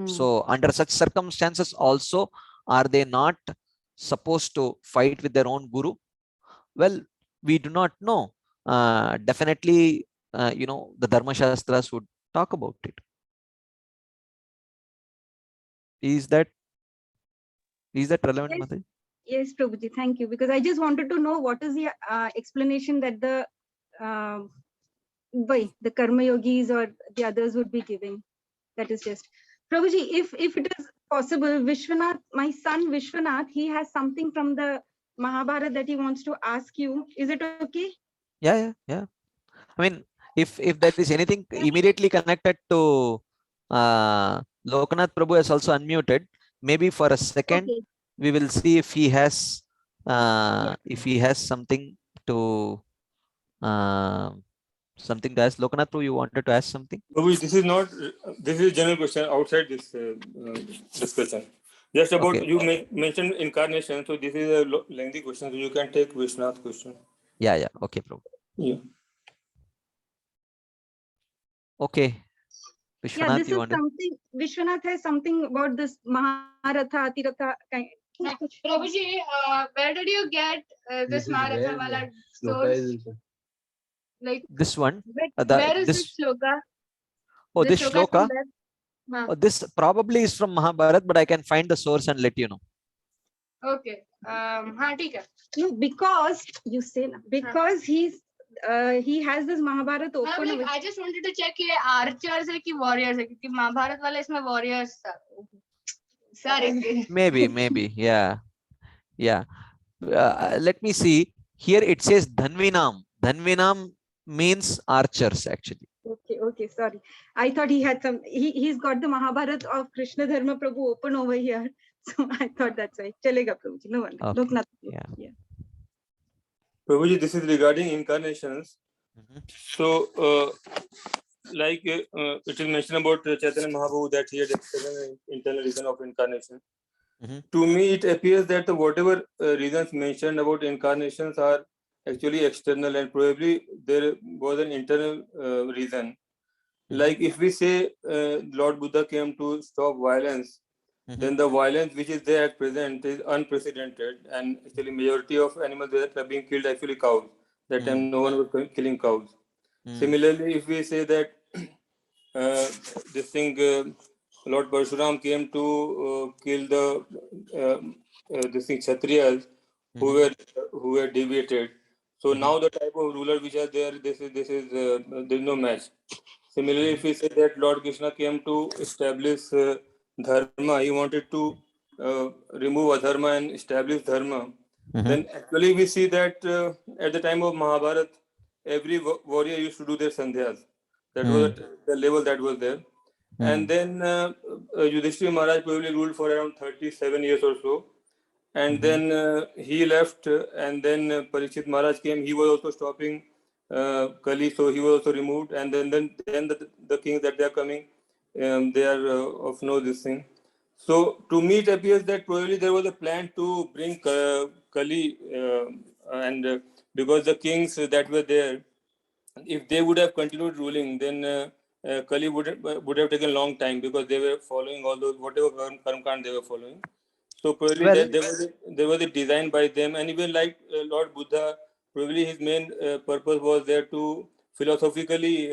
So under such circumstances also, are they not supposed to fight with their own guru? Well, we do not know. Definitely, the Dharma Shastras would talk about it. Is that relevant, Yes. Mataji? Yes, Prabhuji, thank you. Because I just wanted to know what is the explanation that the Karma Yogis or the others would be giving. That is just. Prabhuji, if it is possible, Vishwanath, my son Vishwanath, he has something from the Mahabharata that he wants to ask you. Is it okay? Yeah. I mean, if there is anything immediately connected to Lokanath Prabhu has also unmuted. Maybe for a second, Okay. we will see if he has something to something to ask. Lokanath Prabhu, you wanted to ask something? Prabhuji, this is a general question outside this discussion. Just about, Okay. you mentioned incarnation, so this is a lengthy question, so you can take Vishwanath's question. Yeah. Okay, Prabhu. Yeah. Okay. Yeah, Vishwanath, this you is want to? something. Vishwanath has something about this Maharatha, Atiratha kind. Prabhuji, where did you get this Maharatha wala source? Like, This one? where is this shloka? Oh, this shloka shloka? from where? Oh, this probably is from Mahabharata, but I can find the source and let you know. Okay. ठीक है. No, because you say because he has this Mahabharata open. Like, I just wanted to check ये archers है कि warriors है, क्योंकि महाभारत वाला इसमें warriors था. Sorry. Maybe. Yeah. Let me see. Here it says Dhanvinam. Dhanvinam means archers actually. Okay, sorry. I thought he had he's got the Mahabharata of Krishna Dharma Prabhu open over here. So I thought that's why. Chalega Prabhuji, no wonder. Okay. Loknath. Yeah. Prabhuji, this is regarding incarnations. So, it is mentioned about Chaitanya Mahaprabhu that he had an internal reason of incarnation. To me, it appears that whatever reasons mentioned about incarnations are actually external, and probably there was an internal reason. Like if we say Lord Buddha came to stop violence, then the violence which is there at present is unprecedented, and actually majority of animals that are being killed actually cows. That time no one was killing cows. Similarly, if we say that this thing Lord Parshuram came to kill the this thing Kshatriyas who were deviated. So now the type of ruler which are there, this is there is no match. Similarly, if we say that Lord Krishna came to establish dharma, he wanted to remove adharma and establish dharma. Then actually we see that at the time of Mahabharata, every warrior used to do their sandhyas. That was at the level that was there. And then Yudhishthira Maharaj probably ruled for around 37 years or so. And then he left, and then Parikshit Maharaj came. He was also stopping Kali, so he was also removed. And then the kings that they are coming, they are of no this thing. So to me, it appears that probably there was a plan to bring Kali, and because the kings that were there, if they would have continued ruling, then Kali would have taken a long time, because they were following all those whatever karma they were following. So probably Well, there was a design by them, and even like Lord Buddha, probably his main purpose was there to philosophically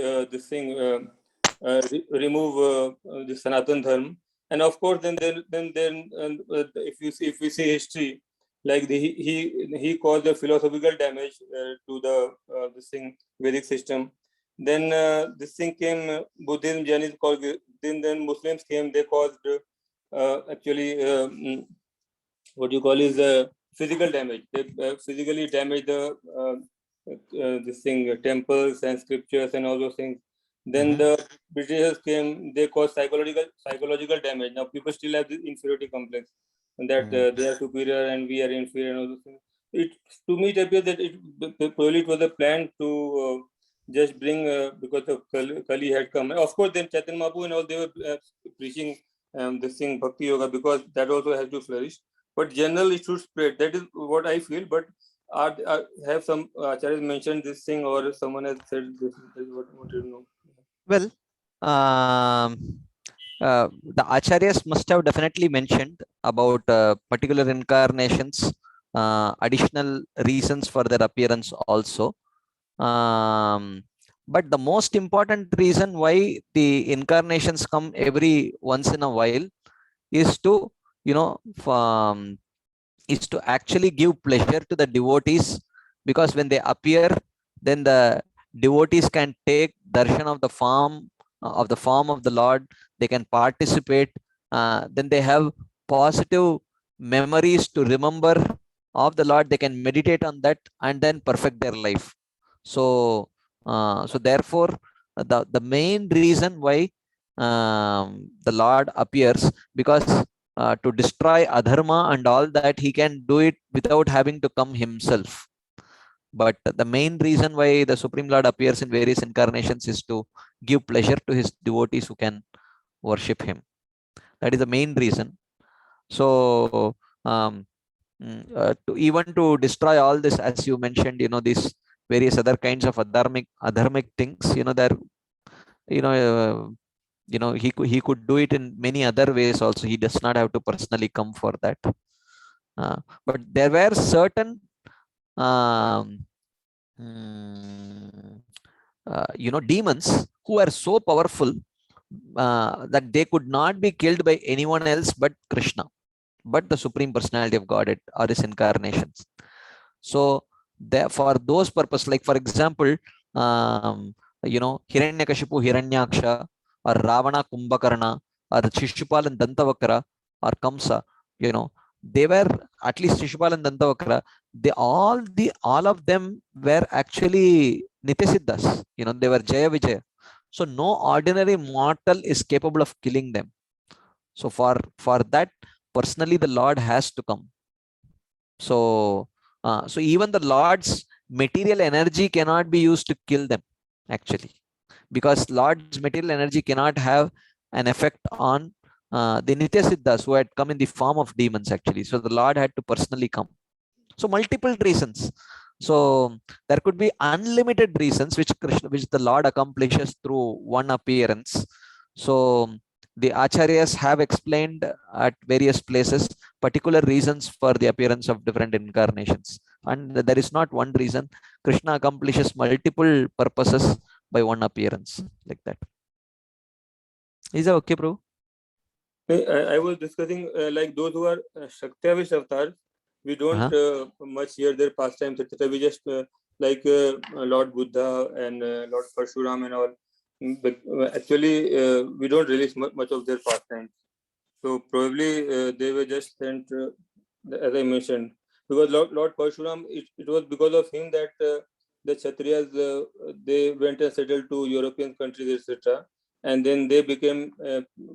remove the Sanatan Dharma. And of course, then if we see history, like he caused the philosophical damage to the this thing Vedic system. Then this thing came, Buddhism, Jainism caused. Then Muslims came. They caused what you call is physical damage. They physically damage the this thing temples and scriptures and all those things. Then the Britishers came. They caused psychological damage. Now people still have this inferiority complex, and that they are superior and we are inferior and all those things. It to me it appears that probably it was a plan to just bring because of Kali had come. Of course, then Chaitanya Mahaprabhu and all they were preaching this thing Bhakti Yoga, because that also has to flourish. But generally it should spread. That is what I feel. But have some acharyas mentioned this thing, or someone has said this? What you know? well, the acharyas must have definitely mentioned about particular incarnations, additional reasons for their appearance also. But the most important reason why the incarnations come every once in a while is to, is to actually give pleasure to the devotees, because when they appear, then the devotees can take darshan of the form of the Lord. They can participate. Then they have positive memories to remember of the Lord. They can meditate on that and then perfect their life. So therefore, the main reason why the Lord appears, because to destroy adharma and all that, he can do it without having to come himself. But the main reason why the Supreme Lord appears in various incarnations is to give pleasure to his devotees who can worship him. That is the main reason. So to destroy all this, as you mentioned, these various other kinds of adharmic things, he could do it in many other ways also. He does not have to personally come for that. But there were certain demons who are so powerful that they could not be killed by anyone else but Krishna, but the Supreme Personality of Godhead or his incarnations. So for those purposes, like for example, Hiranyakashipu, Hiranyaksha, or Ravana, Kumbhakarna, or Shishupal and Dantavakra, or Kamsa, they were, at least Shishupal and Dantavakra, all of them were actually Nityasiddhas. They were Jaya Vijaya. So no ordinary mortal is capable of killing them. So for that, personally the Lord has to come. So even the Lord's material energy cannot be used to kill them, actually, because Lord's material energy cannot have an effect on the Nitya Siddhas who had come in the form of demons, actually. So the Lord had to personally come. So multiple reasons. So there could be unlimited reasons which the Lord accomplishes through one appearance. So the Acharyas have explained at various places particular reasons for the appearance of different incarnations. And there is not one reason. Krishna accomplishes multiple purposes by one appearance, like that. Is that okay, bro? I was discussing like those who are Shaktiavish avatars, we don't much hear their pastimes, etc. We just like Lord Buddha and Lord Parshuram and all. But actually, we don't release much of their pastimes. So probably they were just sent, as I mentioned, because Lord Parshuram, it was because of him that the Kshatriyas, they went and settled to European countries, etc. And then they became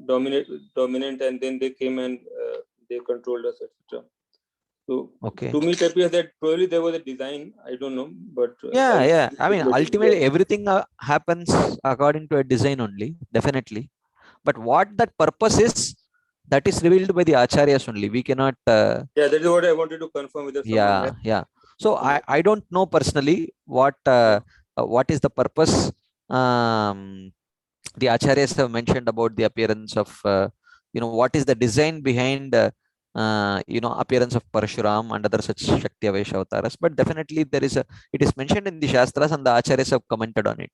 dominant, and then they came and they controlled us, etc. So to me, it appears that probably there was a design. I don't know, but yeah. I mean, ultimately, everything happens according to a design only, definitely. But what that purpose is, that is revealed by the acharyas only. We cannot. Yeah, that is what I wanted to confirm with someone. Yeah. So I don't know personally what is the purpose. The acharyas have mentioned about the appearance of what is the design behind appearance of Parshuram and other such Shakti Avaisha avatars. But definitely it is mentioned in the Shastras, and the acharyas have commented on it.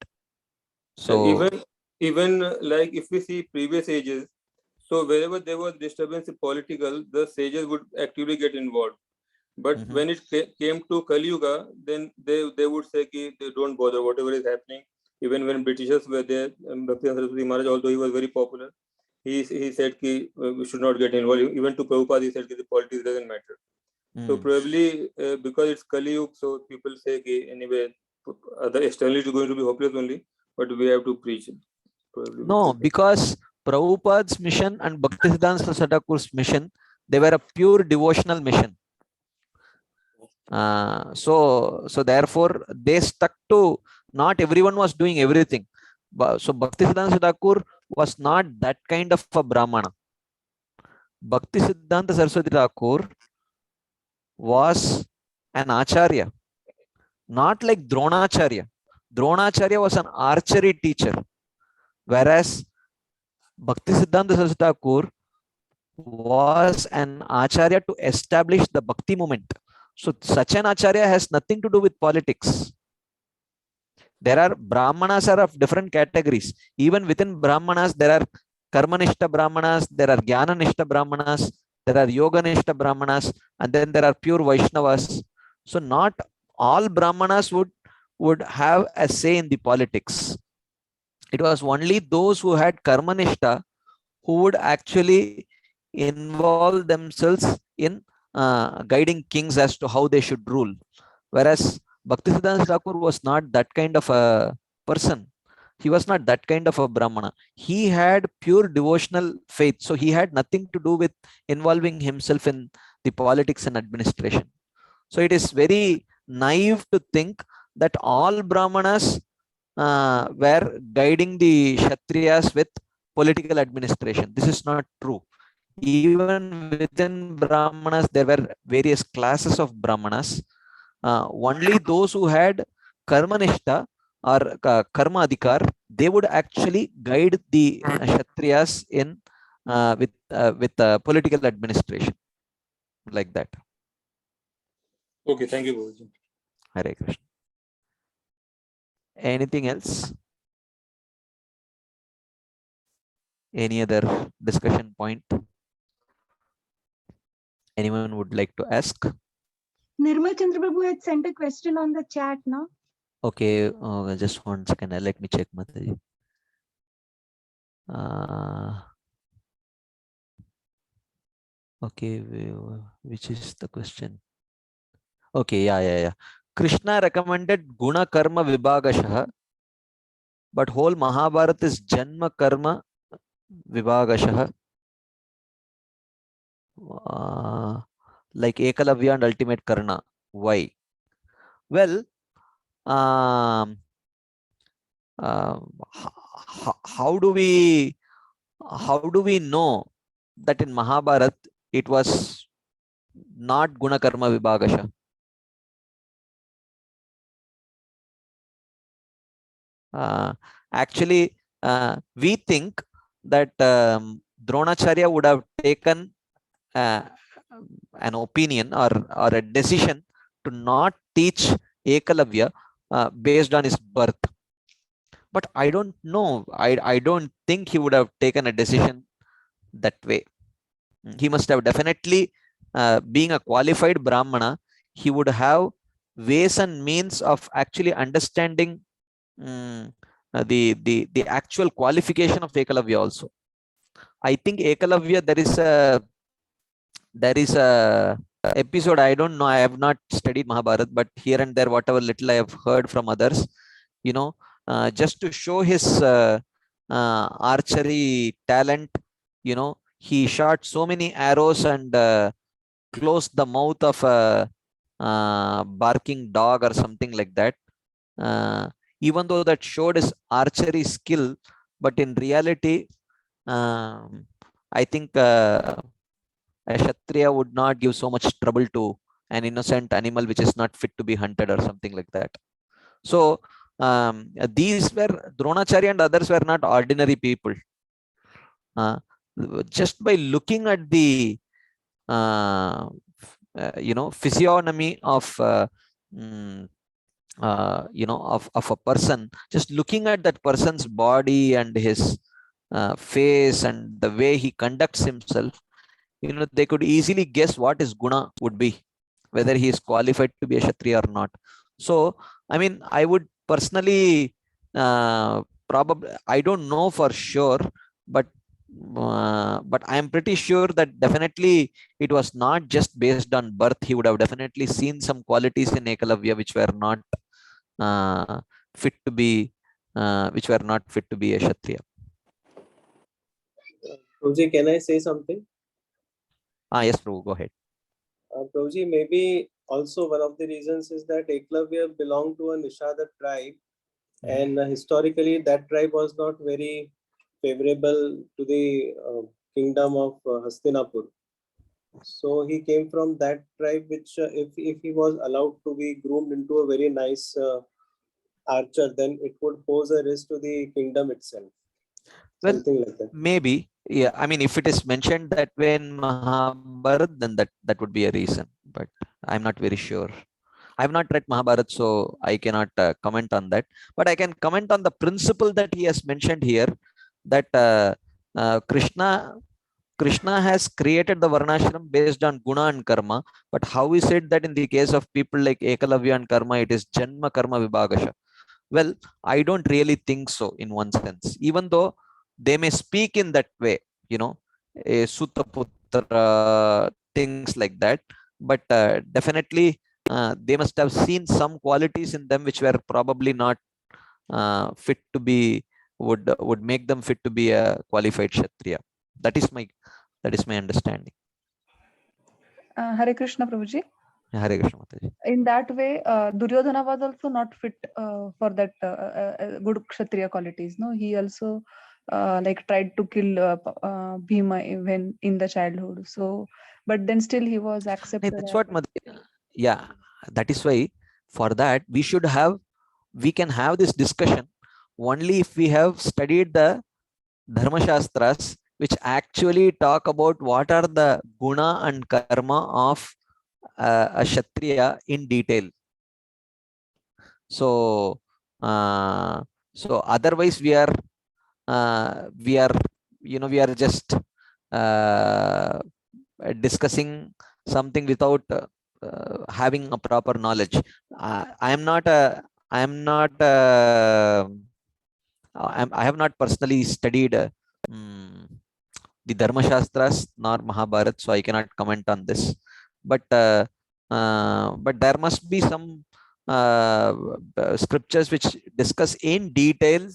So even like if we see previous ages, so wherever there was disturbance in political, the sages would actively get involved. But when it came to Kali Yuga, then they would say ki they don't bother whatever is happening. Even when Britishers were there, Bhakti Saraswati Maharaj, although he was very popular, he said ki we should not get involved. Even to Prabhupada, he said ki the politics doesn't matter. So probably because it's Kali Yuga, so people say ki anyway, other externally is going to be hopeless only, but we have to preach. No, because Prabhupada's mission and Bhaktisiddhanta Thakur's mission, they were a pure devotional mission. So therefore they stuck to, not everyone was doing everything. So Bhaktisiddhanta Thakur was not that kind of a Brahmana. Bhaktisiddhanta Saraswati Thakur was an Acharya, not like Dronacharya. Dronacharya was an archery teacher, whereas Bhaktisiddhanta Saraswati Thakur was an Acharya to establish the Bhakti movement. So such an Acharya has nothing to do with politics. There are Brahmanas are of different categories. Even within Brahmanas, there are Karmanishta Brahmanas, there are Jnananishta Brahmanas, there are Yoganishta Brahmanas, and then there are pure Vaishnavas. So not all Brahmanas would have a say in the politics. It was only those who had Karmanishta who would actually involve themselves in guiding kings as to how they should rule. Whereas Bhaktisiddhanta Thakur was not that kind of a person. He was not that kind of a Brahmana. He had pure devotional faith. So he had nothing to do with involving himself in the politics and administration. So it is very naive to think that all Brahmanas were guiding the Kshatriyas with political administration. This is not true. Even within Brahmanas, there were various classes of Brahmanas. Only those who had Karmanishta or Karma Adhikar, they would actually guide the Kshatriyas in with political administration, like that. Okay, thank you, Guruji. Hare Krishna. Anything else? Any other discussion point? Anyone would like to ask? Nirmal Chandra Prabhu had sent a question on the chat, no? Okay, just 1 second. Let me check, Mataji. Okay, which is the question? Okay, yeah. Krishna recommended Guna Karma Vibhagashah, but whole Mahabharata is Janma Karma Vibhagashah. Like Ekalavya and Ultimate Karna. Why? Well, how do we know that in Mahabharat it was not guna karma vibhagasha? Actually, we think that Dronacharya would have taken an opinion or a decision to not teach Ekalavya based on his birth. But I don't know. I don't think he would have taken a decision that way. He must have definitely, being a qualified Brahmana, he would have ways and means of actually understanding the actual qualification of Ekalavya also. I think Ekalavya, there is a episode, I don't know, I have not studied Mahabharat, but here and there, whatever little I have heard from others, you know, just to show his archery talent, you know, he shot so many arrows and closed the mouth of a barking dog or something like that. Even though that showed his archery skill, but in reality, I think a Kshatriya would not give so much trouble to an innocent animal which is not fit to be hunted or something like that. So these were, Dronacharya and others were not ordinary people. Just by looking at the physiognomy of of a person, just looking at that person's body and his face and the way he conducts himself, they could easily guess what his guna would be, whether he is qualified to be a Kshatriya or not. So, I mean, I would personally probably, I don't know for sure, but I am pretty sure that definitely it was not just based on birth. He would have definitely seen some qualities in Ekalavya which were not fit to be a Kshatriya. Prabhuji, can I say something? Yes, Prabhu, go ahead. Prabhuji, maybe also one of the reasons is that Eklavya belonged to a Nishada tribe, and historically that tribe was not very favorable to the kingdom of Hastinapur. So he came from that tribe, which if he was allowed to be groomed into a very nice archer, then it would pose a risk to the kingdom itself. Well, something like that. Maybe, yeah. I mean, if it is mentioned that way in Mahabharat, then that would be a reason. But I'm not very sure. I have not read Mahabharat, so I cannot comment on that. But I can comment on the principle that he has mentioned here, that Krishna has created the Varnashram based on guna and karma. But how is it that in the case of people like Ekalavya and Karma, it is Janma Karma Vibhagasha? Well, I don't really think so in one sense, even though they may speak in that way, a Sutaputra, things like that. But definitely they must have seen some qualities in them which were probably not fit to be, would make them fit to be a qualified Kshatriya. That is my understanding. Hare Krishna, Prabhuji. Hare Krishna, Mataji. In that way, Duryodhana was also not fit for that good Kshatriya qualities. No, he also tried to kill Bhima when in the childhood. So, but then still he was accepted. That's what, yeah. That is why for that we can have this discussion only if we have studied the Dharma Shastras, which actually talk about what are the guna and karma of a Kshatriya in detail. So otherwise we are just discussing something without having a proper knowledge. I have not personally studied the Dharma Shastras nor Mahabharat, so I cannot comment on this. But there must be some scriptures which discuss in detail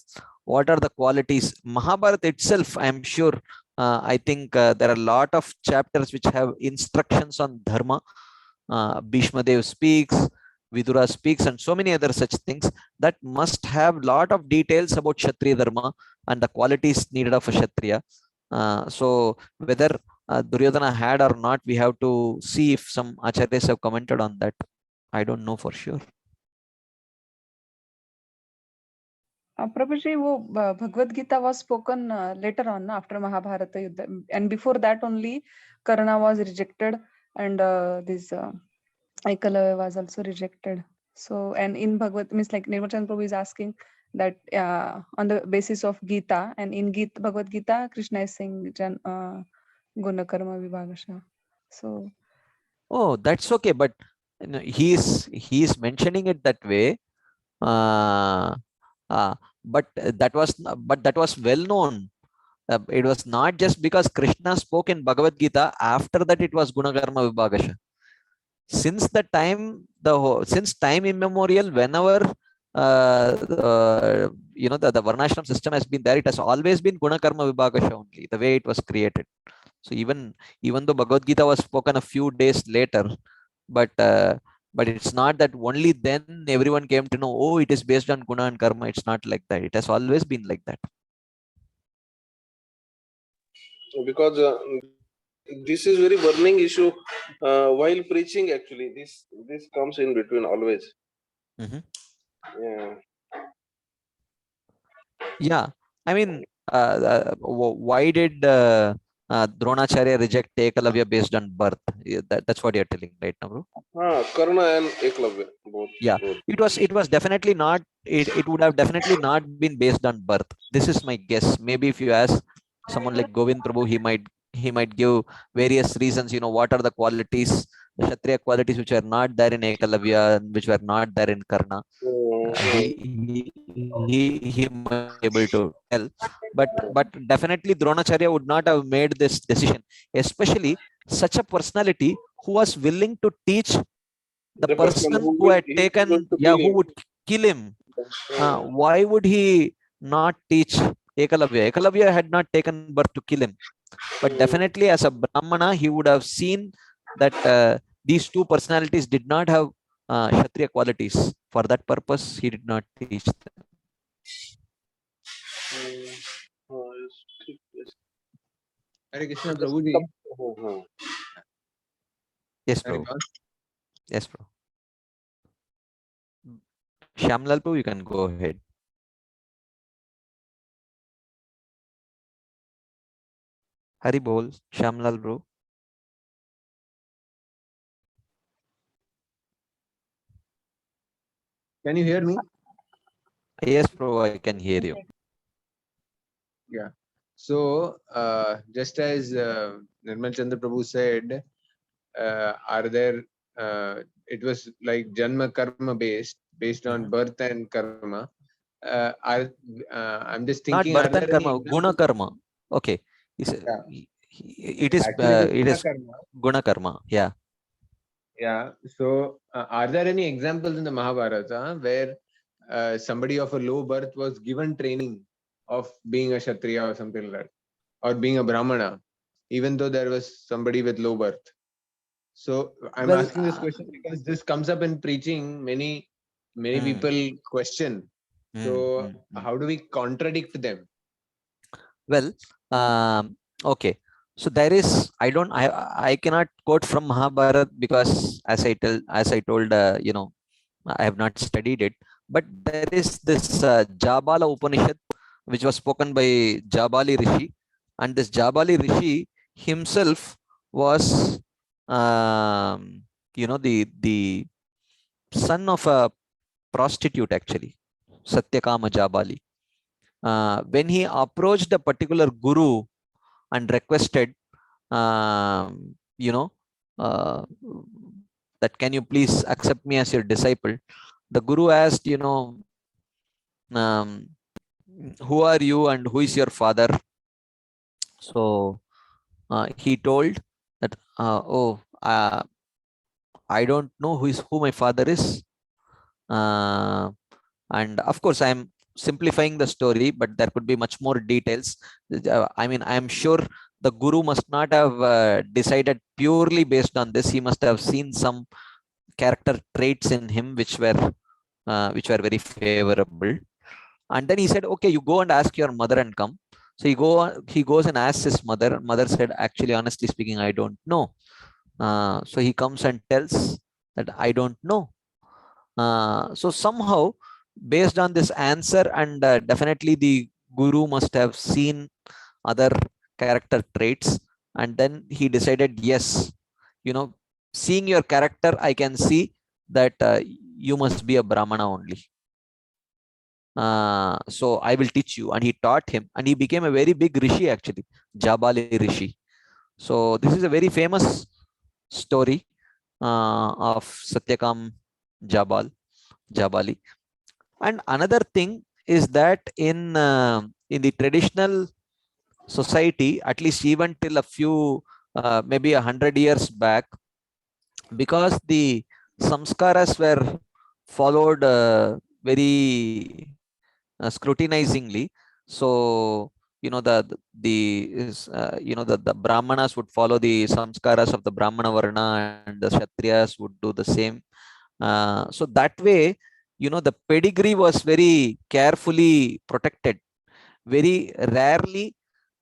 what are the qualities. Mahabharat itself, I am sure, I think there are a lot of chapters which have instructions on dharma. Bhishma Dev speaks, Vidura speaks, and so many other such things that must have lot of details about Kshatriya Dharma and the qualities needed of a Kshatriya. So whether Duryodhana had or not, we have to see if some acharyas have commented on that. I don't know for sure. Prabhuji, Bhagavad Gita was spoken later on after Mahabharata Yuddha, and before that only Karna was rejected, and this Ekalavya was also rejected. So, and in Bhagavad, means like Nirmal Chand Prabhu is asking that on the basis of Gita, and in Bhagavad Gita, Krishna is saying Guna Karma Vibhagasha. So, oh, that's okay, but you know, he's mentioning it that way. But that was well known. It was not just because Krishna spoke in Bhagavad Gita. After that, it was Guna Karma Vibhagasha. Since the time, since time immemorial, whenever you know, the Varnashram system has been there, it has always been Guna Karma Vibhagasha only, the way it was created. So even though Bhagavad Gita was spoken a few days later, but it's not that only then everyone came to know, oh, it is based on Guna and Karma. It's not like that. It has always been like that. Because this is very burning issue while preaching. Actually, this comes in between always. Yeah, I mean, why did Dronacharya reject Ekalavya based on birth? That's what you're telling, right now, bro? Karna and Ekalavya, both. Yeah, both. it was definitely not. It would have definitely not been based on birth. This is my guess. Maybe if you ask someone like Govind Prabhu, he might give various reasons. You know, what are the qualities, the Kshatriya qualities which are not there in Ekalavya, which were not there in Karna. He might be able to tell, but definitely Dronacharya would not have made this decision, especially such a personality who was willing to teach the person who had taken, who would kill him. Why would he not teach Ekalavya? Ekalavya had not taken birth to kill him, but definitely as a Brahmana, he would have seen that these two personalities did not have Kshatriya qualities. For that purpose, he did not teach them. Hare Krishna, Prabhuji. Yes, bro. Yes, bro. Shyamlal Prabhu, you can go ahead. Hari Bol, Shyamlal bro. Can you hear me? Yes, bro, I can hear you. Yeah. So, just as Nirmal Chandra Prabhu said, are there, it was like Janma Karma based on birth and Karma. I'm just thinking, not birth and Karma, Guna Karma. Okay. It is Guna Karma. Yeah. Yeah. So, are there any examples in the Mahabharata where somebody of a low birth was given training of being a Kshatriya or something like that, or being a Brahmana, even though there was somebody with low birth? So I'm asking this question because this comes up in preaching. Many people question. So how do we contradict them? Well, okay. So there is, I cannot quote from Mahabharata because as I told, you know, I have not studied it, but there is this Jabala Upanishad, which was spoken by Jabali Rishi, and this Jabali Rishi himself was, you know, the son of a prostitute, actually, Satyakama Jabali. When he approached a particular guru and requested, you know, that can you please accept me as your disciple, the guru asked, you know, who are you and who is your father? So he told that, I don't know who my father is. And of course, I'm simplifying the story, but there could be much more details. I mean, I'm sure the guru must not have decided purely based on this. He must have seen some character traits in him which were very favorable. And then he said, okay, you go and ask your mother and come. So he goes and asks his mother. Mother said, actually, honestly speaking, I don't know. So he comes and tells that I don't know. So somehow, based on this answer, and definitely the guru must have seen other character traits, and then he decided, yes, seeing your character, I can see that you must be a Brahmana only. So I will teach you. And he taught him, and he became a very big rishi, actually, Jabali Rishi. So this is a very famous story of Satyakam Jabali. And another thing is that in the traditional society, at least even till a few, maybe 100 years back, because the samskaras were followed very scrutinizingly. So the brahmanas would follow the samskaras of the brahmana varna, and the kshatriyas would do the same. So that way, the pedigree was very carefully protected. Very rarely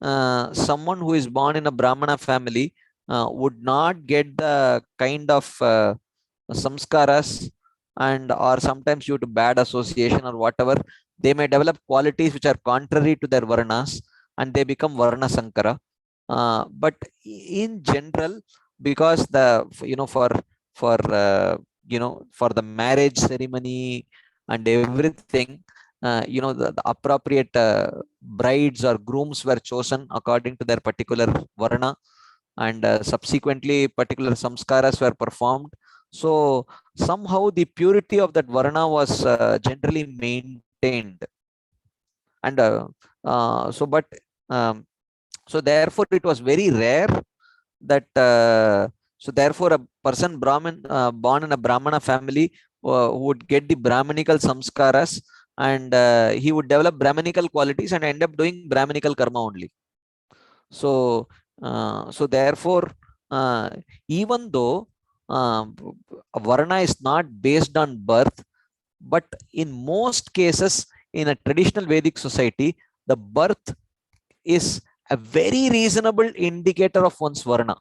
someone who is born in a brahmana family would not get the kind of samskaras, and or sometimes due to bad association or whatever, they may develop qualities which are contrary to their varnas, and they become varna sankara. But in general, because for the marriage ceremony and everything, the appropriate brides or grooms were chosen according to their particular varna, and subsequently particular samskaras were performed. So somehow the purity of that varna was generally maintained. And so therefore it was very rare that so therefore a person born in a Brahmana family would get the Brahmanical samskaras, and he would develop Brahmanical qualities and end up doing Brahmanical karma only. So therefore, even though varna is not based on birth, but in most cases in a traditional Vedic society, the birth is a very reasonable indicator of one's varna.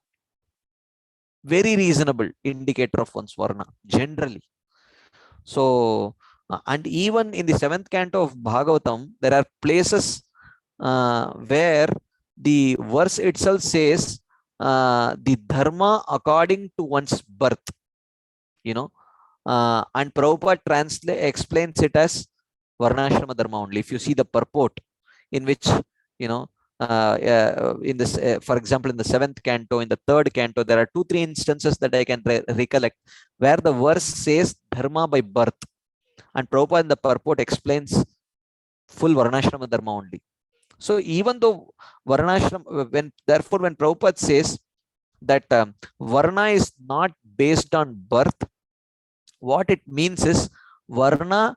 Very reasonable indicator of one's varna, generally. So, and even in the 7th canto of Bhagavatam, there are places where the verse itself says the dharma according to one's birth, and Prabhupada explains it as varnashrama dharma only. If you see the purport, in which, in this, for example, in the 7th canto, in the 3rd canto, there are 2-3 instances that I can recollect where the verse says dharma by birth, and Prabhupada in the purport explains full varnashrama dharma only. So even though varnashrama, therefore when Prabhupada says that varna is not based on birth, what it means is varna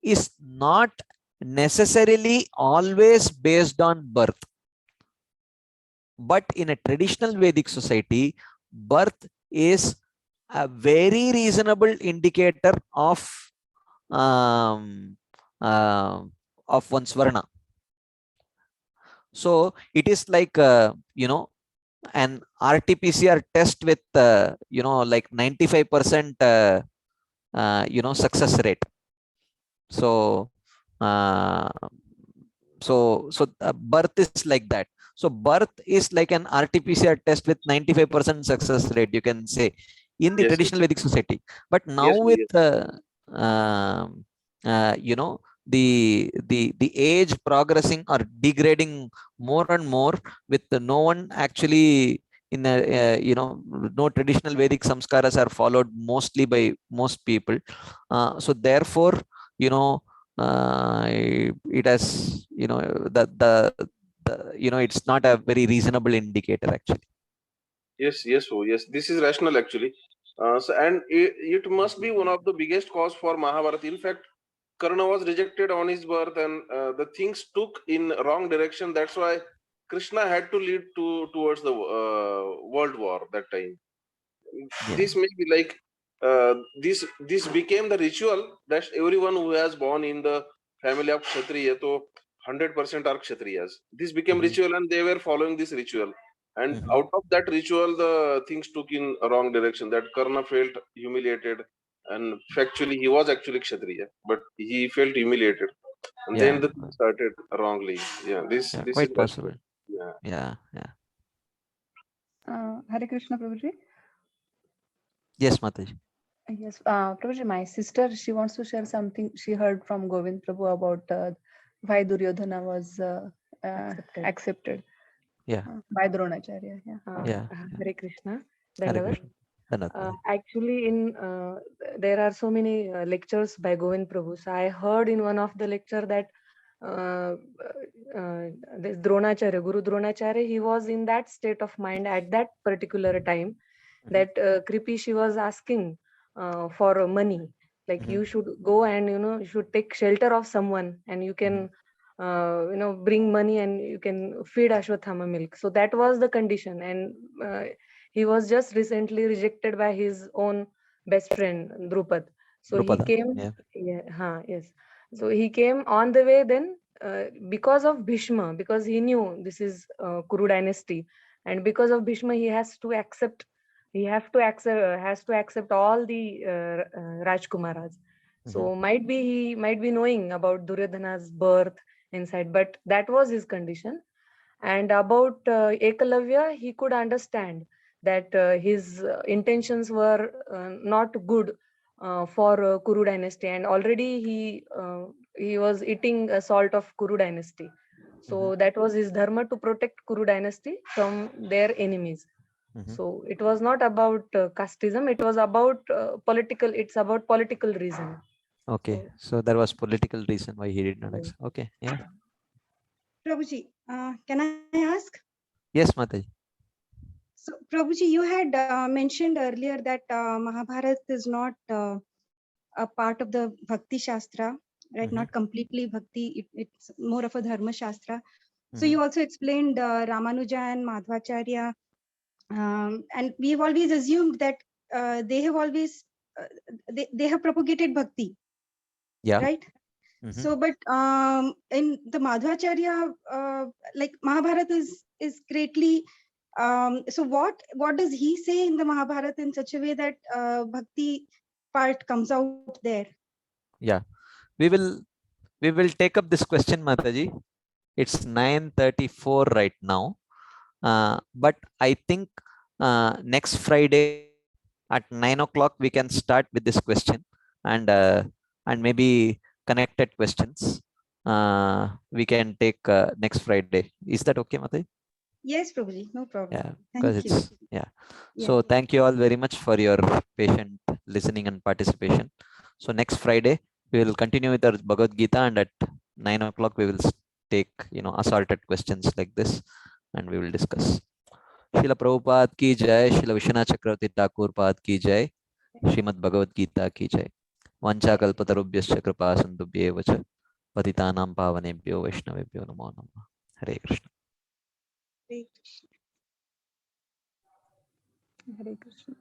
is not necessarily always based on birth. But in a traditional Vedic society, birth is a very reasonable indicator of one's varna. So it is like an RT-PCR test with like 95% success rate. So birth is like that. So birth is like an RT-PCR test with 95% success rate, you can say, in the traditional Vedic society. But now with the age progressing or degrading more and more, with no one actually in a no traditional Vedic samskaras are followed mostly by most people. So therefore, it has it's not a very reasonable indicator actually. Yes, this is rational actually. And it must be one of the biggest cause for Mahabharata. In fact, Karna was rejected on his birth, and the things took in wrong direction. That's why Krishna had to lead towards the world war that time. Yes. This may be like this became the ritual that everyone who has born in the family of Kshatriya, so 100% are Kshatriyas. This became ritual, and they were following this ritual. And out of that ritual, the things took in a wrong direction. That Karna felt humiliated, and factually he was actually Kshatriya, but he felt humiliated, and Yeah. then the thing started wrongly. Yeah, this Quite is possible. yeah. Hare Krishna, Prabhuji. Yes, Mataji. Yes, Prabhuji, my sister, she wants to share something she heard from Govind Prabhu about why Duryodhana was accepted Yeah. by Dronacharya. Yeah. Hare Krishna. Hare Dandavat. Krishna. Dandavat. Actually, there are so many lectures by Govind Prabhu. So I heard in one of the lecture that this Dronacharya, Guru Dronacharya, he was in that state of mind at that particular time that Kripi, she was asking for money. Like you should go and you should take shelter of someone, and you can bring money and you can feed Ashwathama milk. So that was the condition, and he was just recently rejected by his own best friend Drupad. So he Drupada, came. yeah. Yes. So he came on the way then because of Bhishma, because he knew this is Kuru dynasty, and because of Bhishma he has to accept all the Rajkumaras. So might be he might be knowing about Duryodhana's birth inside, but that was his condition. And about Ekalavya, he could understand that his intentions were not good for Kuru dynasty, and already he was eating salt of Kuru dynasty. So that was his dharma, to protect Kuru dynasty from their enemies. So it was not about casteism, it was about political, it's about political reason. Okay, so there was political reason why he did not accept. Okay, yeah. Prabhuji, can I ask? Yes, Mataji. So, Prabhuji, you had mentioned earlier that Mahabharata is not a part of the Bhakti Shastra, right? Not completely Bhakti, it's more of a Dharma Shastra. So you also explained Ramanuja and Madhvacharya, and we've always assumed that they have always, they have propagated Bhakti, right? So, but in the Madhvacharya, like Mahabharata is greatly, so what does he say in the Mahabharata in such a way that Bhakti part comes out there? Yeah, we will take up this question, Mataji. It's 9:34 right now, but I think next Friday at 9 o'clock we can start with this question, and maybe connected questions we can take next Friday. Is that okay, Mataji? Yes, Prabhuji, no problem. Yeah, because Thank you. it's So thank you all very much for your patient listening and participation. So next Friday we will continue with our Bhagavad Gita, and at 9 o'clock we will take assorted questions like this, and we will discuss. Srila Prabhupada ki jai, Srila Vishwanath Chakravarti Thakur Pad ki jai, Srimad Bhagavad Gita ki jai. Vancha kalpatarubhyascha kripa sindhubhyev cha patitanam pavanebhyo vaishnavebhyo namo namah. Hare Krishna. Hare Krishna. Hare Krishna.